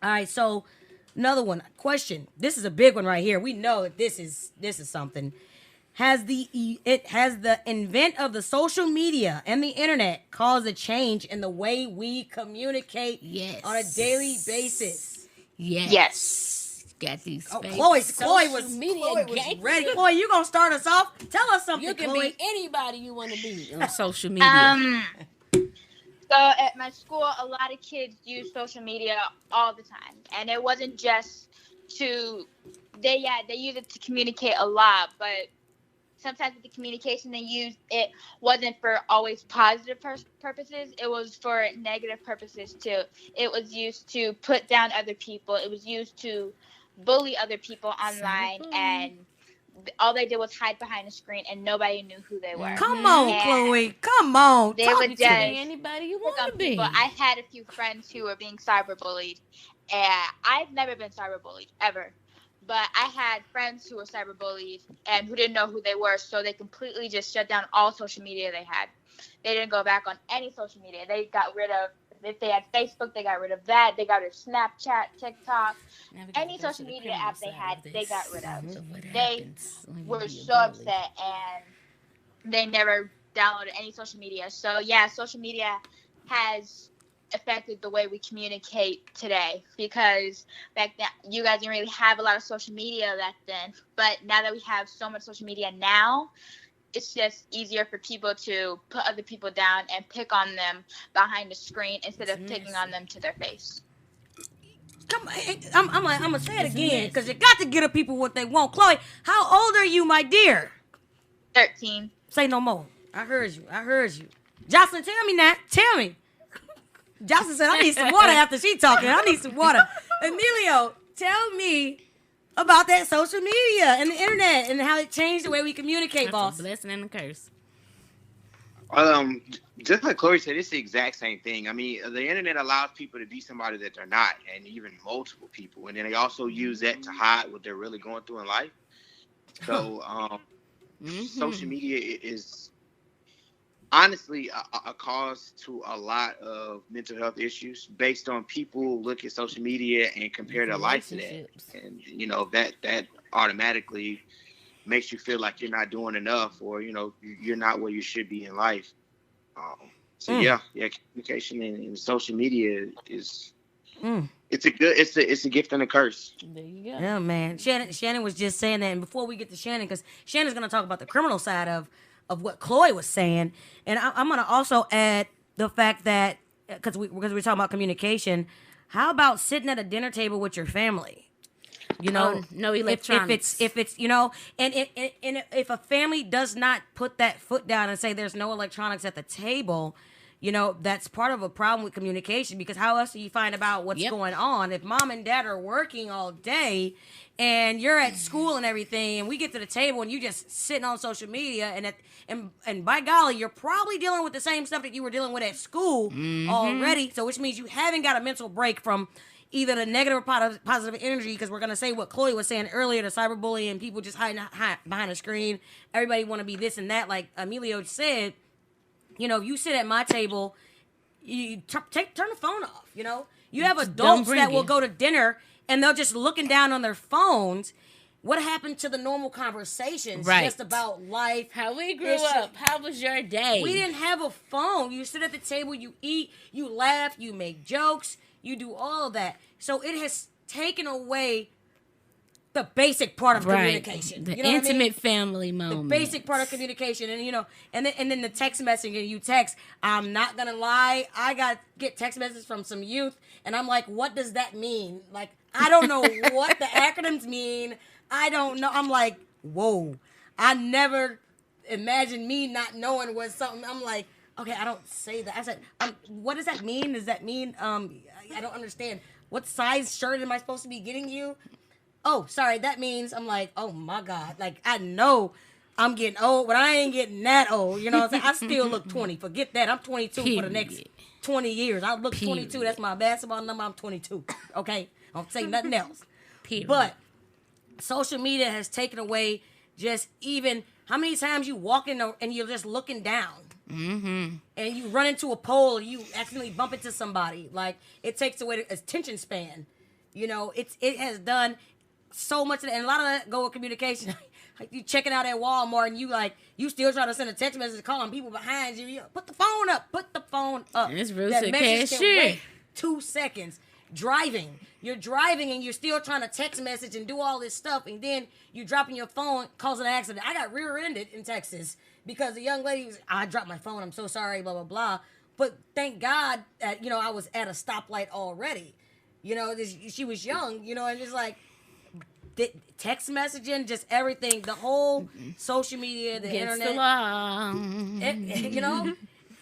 All right. So, another one. Question. This is a big one right here. We know that this is something. Has the invent of the social media and the internet caused a change in the way we communicate Yes. on a daily basis? Yes. Yes. got these. Oh, fake Chloe social was media gangsters. ready. Chloe, you gonna start us off? Tell us something, You can Chloe. be anybody you want to be on social media. So at my school, a lot of kids use social media all the time, and it wasn't just they use it to communicate a lot, but sometimes with the communication they used, it wasn't for always positive purposes. It was for negative purposes too. It was used to put down other people. It was used to bully other people online, and all they did was hide behind a screen, and nobody knew who they were. Come on, And Chloe. Come on. they Talk would to just me. Anybody you pick want on to be. people. I had a few friends who were being cyberbullied, and I've never been cyberbullied ever. But I had friends who were cyberbullied and who didn't know who they were, so they completely just shut down all social media they had. They didn't go back on any social media. They got rid of, if they had Facebook, they got rid of that. They got rid of Snapchat, TikTok, any social media app they had, they got rid of. They were so upset, and they never downloaded any social media. So yeah, social media has affected the way we communicate today, because back then you guys didn't really have a lot of social media back then, but now that we have so much social media now, it's just easier for people to put other people down and pick on them behind the screen instead of picking on them to their face. Come on, I'm gonna say it again, because you got to give the people what they want. Chloe, how old are you, my dear? 13. Say no more. I heard you. Jocelyn, tell me now. Tell me. Jocelyn said, I need some water after she talking. I need some water. Emilio, tell me about that social media and the internet and how it changed the way we communicate, That's boss. a blessing and a curse. Just like Chloe said, it's the exact same thing. I mean, the internet allows people to be somebody that they're not, and even multiple people. And then they also use that to hide what they're really going through in life. So, social media is honestly a cause to a lot of mental health issues, based on people look at social media and compare their life to that. And, that automatically makes you feel like you're not doing enough, or, you're not where you should be in life. Communication and social media is it's a gift and a curse. There you go. Yeah, man. Shannon was just saying that, and before we get to Shannon, because Shannon's gonna talk about the criminal side of what Chloe was saying, and I'm gonna also add the fact that because we're talking about communication, how about sitting at a dinner table with your family? No electronics. If it's and if a family does not put that foot down and say there's no electronics at the table, that's part of a problem with communication, because how else do you find out what's going on if mom and dad are working all day and you're at school and everything, and we get to the table and you just sitting on social media, and by golly, you're probably dealing with the same stuff that you were dealing with at school already, so which means you haven't got a mental break from either the negative or positive energy, because we're going to say what Chloe was saying earlier, the cyberbullying, people just hiding behind a screen, everybody want to be this and that, like Emilio said. If you sit at my table, you turn the phone off. You have adults that will go to dinner and they're just looking down on their phones. What happened to the normal conversations just about life? How we grew up. How was your day? We didn't have a phone. You sit at the table, you eat, you laugh, you make jokes, you do all of that. So it has taken away the basic part of communication. The intimate family moment. The basic part of communication. And then the text messaging, you text. I'm not gonna lie, I get text messages from some youth, and I'm like, what does that mean? Like, I don't know what the acronyms mean. I don't know. I'm like, whoa. I never imagined me not knowing what something. I'm like, okay, I don't say that. I said, what does that mean? Does that mean I don't understand. What size shirt am I supposed to be getting you? Oh, sorry, that means, I'm like, oh my God. Like, I know I'm getting old, but I ain't getting that old. You know what I'm saying? I still look 20. Forget that. I'm 22 for the next 20 years. I look 22. That's my basketball number. I'm 22. Okay? I don't say nothing else. But social media has taken away just even how many times you walk in and you're just looking down. And you run into a pole, or you accidentally bump into somebody. Like, it takes away the attention span. It has done so much of that, and a lot of that go with communication. Like, you checking out at Walmart, and you still trying to send a text message calling people behind you. Put the phone up. Put the phone up. It's rude that to message cashier. can wait 2 seconds. driving. You're driving and you're still trying to text message and do all this stuff, and then you dropping your phone, causing an accident. I got rear-ended in Texas because the young lady was, I dropped my phone, I'm so sorry, blah, blah, blah. But thank God that, I was at a stoplight already. She was young, and it's like, text messaging, just everything, the whole social media, the Gets internet, along.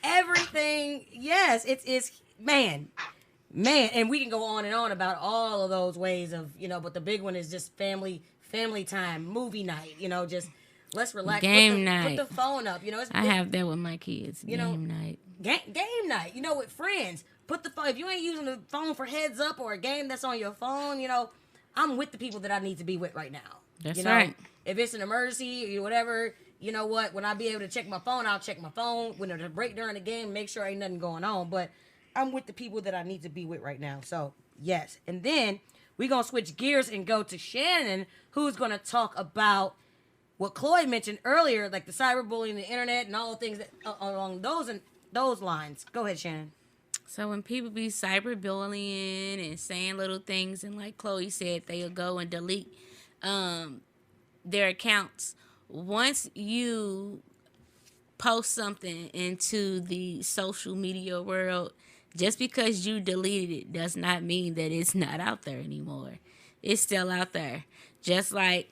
everything. Yes, it's man, and we can go on and on about all of those ways of, but the big one is just family time, movie night, just let's relax. Game night. Put the phone up, I have that with my kids. You know, Game night. Game night, with friends. Put the phone, if you ain't using the phone for heads up or a game that's on your phone, I'm with the people that I need to be with right now. That's right. If it's an emergency or whatever, you know what? When I be able to check my phone, I'll check my phone. When there's a break during the game, make sure ain't nothing going on. But I'm with the people that I need to be with right now. So, yes. And then we're going to switch gears and go to Shannon, who's going to talk about what Chloe mentioned earlier, like the cyberbullying, the internet, and all the things that along those lines. Go ahead, Shannon. So when people be cyberbullying and saying little things, and like Chloe said, they'll go and delete their accounts. Once you post something into the social media world, just because you deleted it does not mean that it's not out there anymore. It's still out there. Just like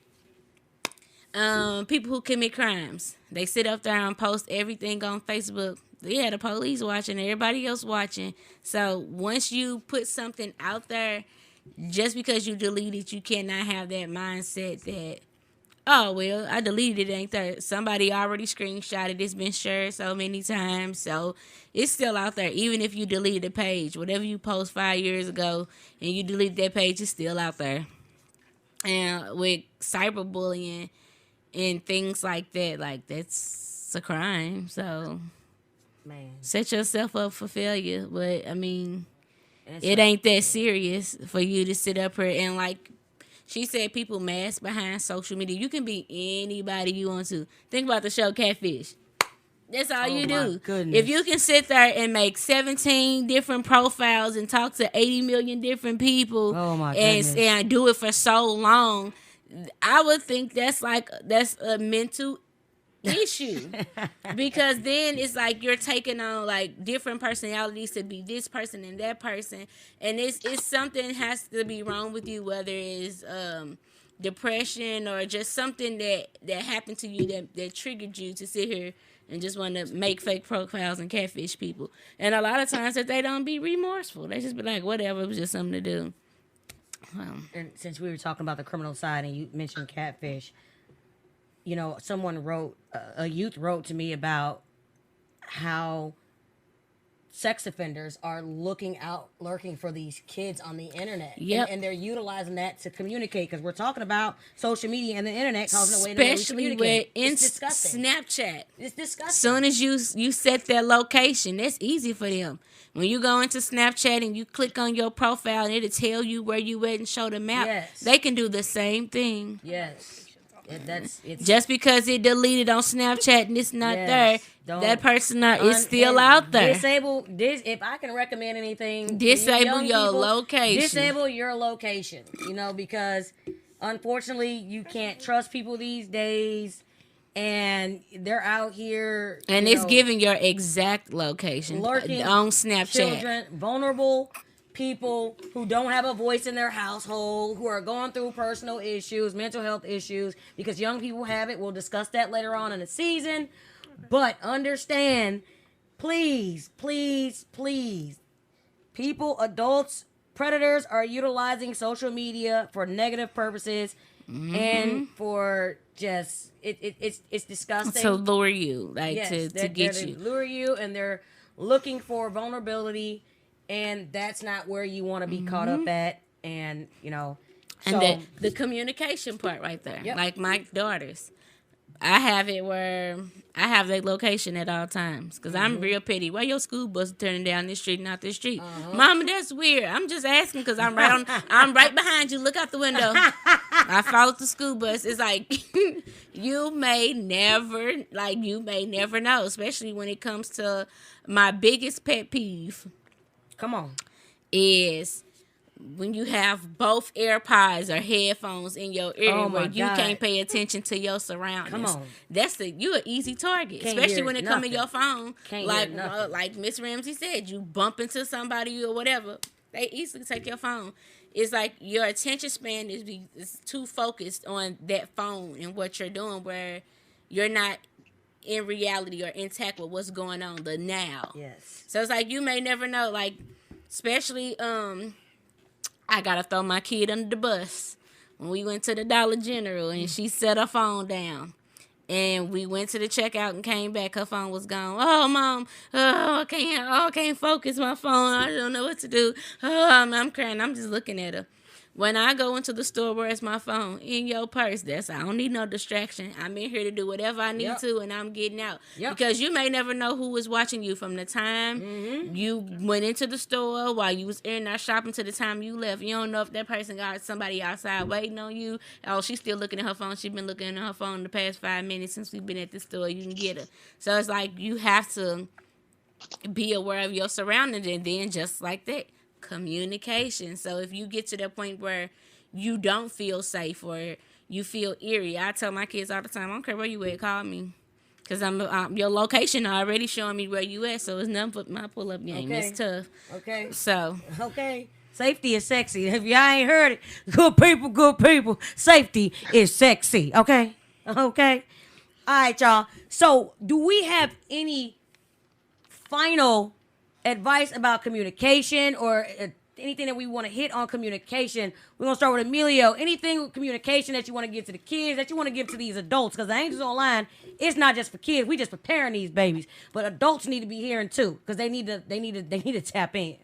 people who commit crimes. They sit up there and post everything on Facebook. Yeah, the police watching, everybody else watching. So once you put something out there, just because you delete it, you cannot have that mindset that, oh, well, I deleted it, ain't there? Somebody already screenshotted it. It's been shared so many times. So it's still out there. Even if you deleted the page, whatever you post 5 years ago and you delete that page, it's still out there. And with cyberbullying and things like that, like, that's a crime. So Man. set yourself up for failure. But, I mean, it ain't that serious for you to sit up here and, like she said, people mask behind social media. You can be anybody you want to. Think about the show Catfish. That's all you do. Goodness. If you can sit there and make 17 different profiles and talk to 80 million different people and do it for so long, I would think that's a mental issue. Because then it's like you're taking on like different personalities to be this person and that person, and it's something has to be wrong with you, whether it's depression or just something that happened to you that triggered you to sit here and just want to make fake profiles and catfish people. And a lot of times that they don't be remorseful. They just be like, whatever, it was just something to do. And since we were talking about the criminal side and you mentioned catfish, someone wrote, a youth wrote to me about how sex offenders are lurking for these kids on the internet. Yep. And they're utilizing that to communicate, because we're talking about social media and the internet causing a way especially to with it's disgusting. Snapchat. It's disgusting. Soon as you set their location, that's easy for them. When you go into Snapchat and you click on your profile and it'll tell you where you at and show the map, Yes. they can do the same thing. Yes. It's Just because it deleted on Snapchat and it's not Yes. there, that person is still out there. Disable this. If I can recommend anything, to Disable young your people, location. Disable your location. Because unfortunately you can't trust people these days, and they're out here. And it's giving your exact location lurking on Snapchat. Children, vulnerable people who don't have a voice in their household, who are going through personal issues, mental health issues, because young people have it. We'll discuss that later on in the season. But understand, please, people, adults, predators are utilizing social media for negative purposes and for just, it's disgusting. To lure you, like Yes, to get you. lure you, and they're looking for vulnerability, and that's not where you want to be caught up at. And And the communication part right there. Yep. Like my daughters, I have it where I have their location at all times because I'm real petty. Why your school bus turning down this street, not this street? Mama, that's weird. I'm just asking because I'm right behind you. Look out the window. I followed the school bus. It's like you may never know, especially when it comes to my biggest pet peeve. come on. Is when you have both AirPods or headphones in your ear Oh, my where you God. can't pay attention to your surroundings. Come on. You an easy target, Can't especially hear when it come in nothing. your phone. Can't like hear nothing. like Miss Ramsey said, you bump into somebody or whatever, they easily take your phone. It's like your attention span is too focused on that phone and what you're doing, where you're not in reality or intact with what's going on the now. Yes. So it's like you may never know, like especially I gotta throw my kid under the bus. When we went to the Dollar General and she set her phone down. And we went to the checkout and came back. Her phone was gone. Oh, Mom. I can't focus my phone. I don't know what to do. I'm crying. I'm just looking at her. When I go into the store, where's my phone? In your purse. I don't need no distraction. I'm in here to do whatever I need to, and I'm getting out. Yep. Because you may never know who was watching you from the time you went into the store while you was in there shopping to the time you left. You don't know if that person got somebody outside waiting on you. Oh, she's still looking at her phone. She's been looking at her phone the past 5 minutes since we've been at the store. You can get her. So it's like you have to be aware of your surroundings, and then just like that, communication. So if you get to the point where you don't feel safe or you feel eerie, I tell my kids all the time, I don't care where you at, call me. Because your location already showing me where you at, so it's nothing but my pull-up game. Okay. It's tough. Okay. So, Okay. Safety is sexy. If y'all ain't heard it, good people, safety is sexy. Okay? Okay? All right, y'all. So, do we have any final advice about communication or anything that we want to hit on communication? We're going to start with Emilio. Anything with communication that you want to give to the kids, that you want to give to these adults? Because the Angels Online, it's not just for kids. We just preparing these babies. But adults need to be hearing too, because they need to tap in.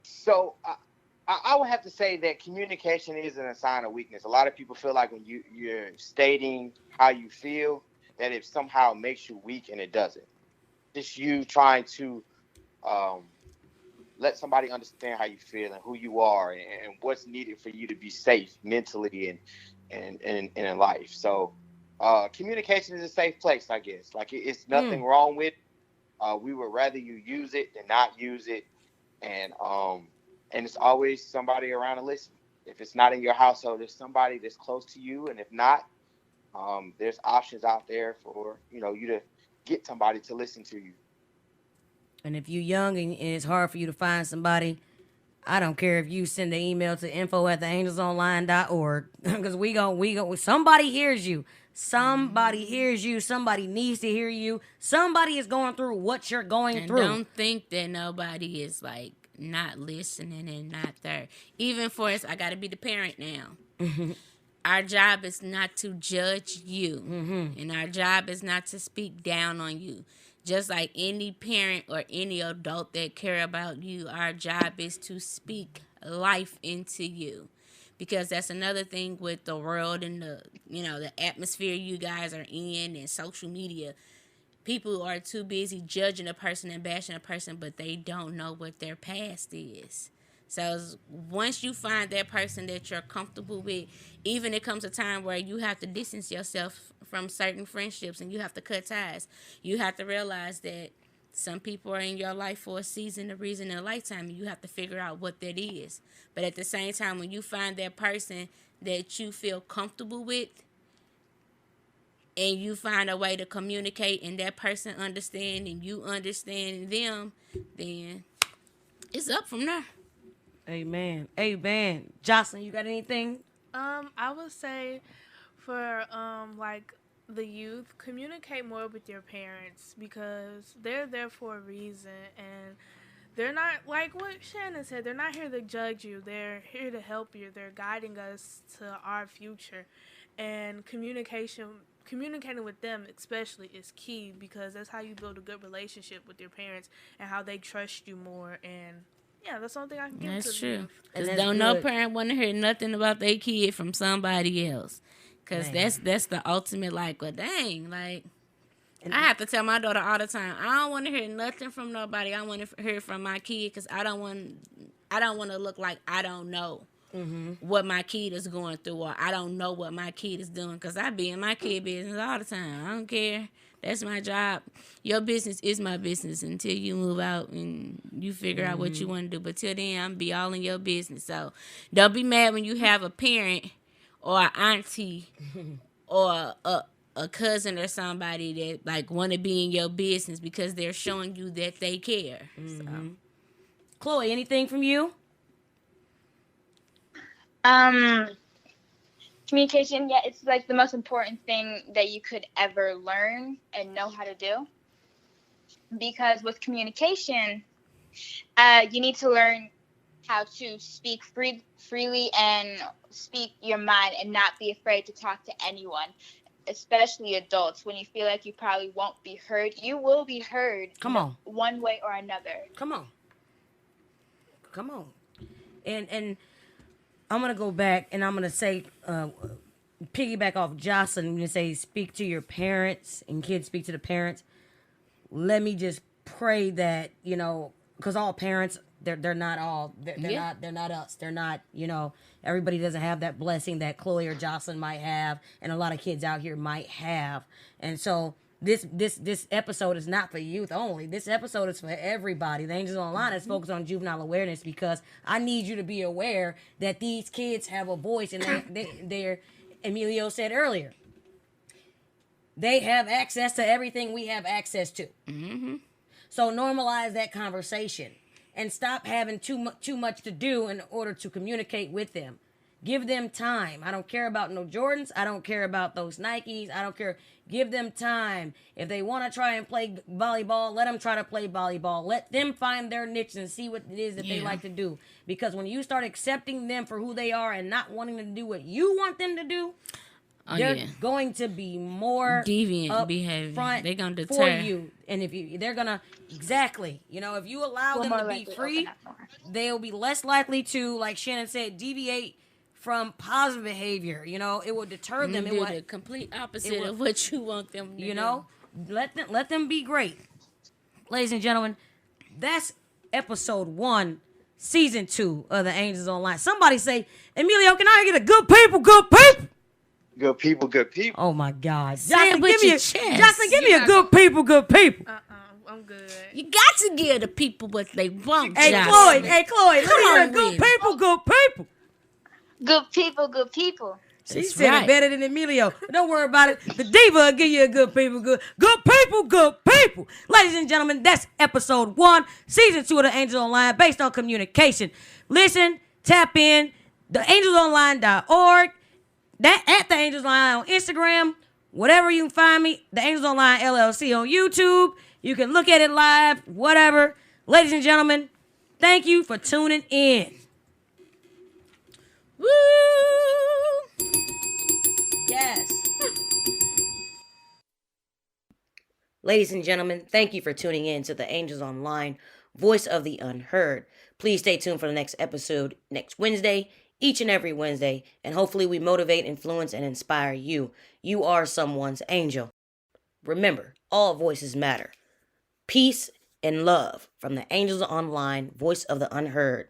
So I would have to say that communication isn't a sign of weakness. A lot of people feel like when you're stating how you feel, that it somehow makes you weak, and it doesn't. Just you trying to let somebody understand how you feel and who you are and what's needed for you to be safe mentally and in life. So communication is a safe place, I guess. Like it's nothing wrong with it. We would rather you use it than not use it. And it's always somebody around to listen. If it's not in your household, there's somebody that's close to you. And if not, there's options out there for, you to get somebody to listen to you. And if you're young and it's hard for you to find somebody, I don't care if you send an email to info@theangelsonline.org, because we go. Somebody hears you. Somebody hears you. Somebody needs to hear you. Somebody is going through what you're going through. Don't think that nobody is like not listening and not there. Even for us, I got to be the parent now. Our job is not to judge you, and our job is not to speak down on you. Just like any parent or any adult that care about you, our job is to speak life into you. Because that's another thing with the world and the atmosphere you guys are in and social media. People are too busy judging a person and bashing a person, but they don't know what their past is. So once you find that person that you're comfortable with, even it comes a time where you have to distance yourself from certain friendships and you have to cut ties. You have to realize that some people are in your life for a season, a reason, and a lifetime, and you have to figure out what that is. But at the same time, when you find that person that you feel comfortable with, and you find a way to communicate, and that person understand, and you understand them, then it's up from there. Amen. Amen. Jocelyn, you got anything? I would say for like the youth, communicate more with your parents, because they're there for a reason, and they're not, like what Shannon said, they're not here to judge you. They're here to help you. They're guiding us to our future. And communicating with them especially is key, because that's how you build a good relationship with your parents and how they trust you more. And yeah, that's the only thing I can give to That's the true. youth. And Because that's don't no good. parent want to hear nothing about their kid from somebody else. Because Man. that's the ultimate, like, well, dang, like, I have to tell my daughter all the time, I don't want to hear nothing from nobody. I want to hear from my kid, because I don't want to look like I don't know what my kid is going through, or I don't know what my kid is doing, because I be in my kid business all the time. I don't care. That's my job. Your business is my business until you move out and you figure out what you want to do. But till then, I'm be all in your business. So don't be mad when you have a parent or an auntie or a cousin or somebody that like want to be in your business because they're showing you that they care. So. Chloe, anything from you? Communication, yeah, it's like the most important thing that you could ever learn and know how to do. Because with communication, you need to learn how to speak freely and speak your mind and not be afraid to talk to anyone, especially adults. When you feel like you probably won't be heard, you will be heard. Come on. One way or another. Come on. And I'm going to go back and I'm going to say, piggyback off Jocelyn, when you say speak to your parents and kids speak to the parents. Let me just pray that, you know, because all parents, they're not all, they're not us. They're not, you know, everybody doesn't have that blessing that Chloe or Jocelyn might have and a lot of kids out here might have. And so this episode is not for youth only. This episode is for everybody. The Angels Online is focused on juvenile awareness because I need you to be aware that these kids have a voice and they're Emilio said earlier, they have access to everything we have access to. Mm-hmm. So normalize that conversation and stop having too much to do in order to communicate with them. Give them time. I don't care about no Jordans. I don't care about those Nikes. I don't care. Give them time. If they want to try and play volleyball, let them try to play volleyball. Let them find their niche and see what it is that they like to do. Because when you start accepting them for who they are and not wanting to do what you want them to do, they're going to be more deviant behavior. They're gonna deter for you, and they're gonna you know, if you allow them to be free, they'll be less likely to, like Shannon said, deviate from positive behavior. You know, it will deter them. Do the complete opposite of what you want them to do. You know, let them be great. Ladies and gentlemen, that's episode 1, season 2 of the Angels Online. Somebody say, Emilio, can I get a good people, good people? Good people, good people. Oh my God. Jocelyn, give me a good people, good people. I'm good. You got to give the people what they want, Hey, Jocelyn. Chloe, come on, good people, good people. Good people, good people. She said it better than Emilio. Don't worry about it. The diva will give you a good people, good people, good people. Ladies and gentlemen, that's episode 1, season 2 of the Angels Online, based on communication. Listen, tap in, theangelsonline.org, that at the Angels Online on Instagram, whatever you can find me, the Angels Online LLC on YouTube. You can look at it live, whatever. Ladies and gentlemen, thank you for tuning in. Woo! Yes. Ladies and gentlemen, thank you for tuning in to the Angels Online, Voice of the Unheard. Please stay tuned for the next episode next Wednesday, each and every Wednesday, and hopefully we motivate, influence, and inspire you. You are someone's angel. Remember, all voices matter. Peace and love from the Angels Online, Voice of the Unheard.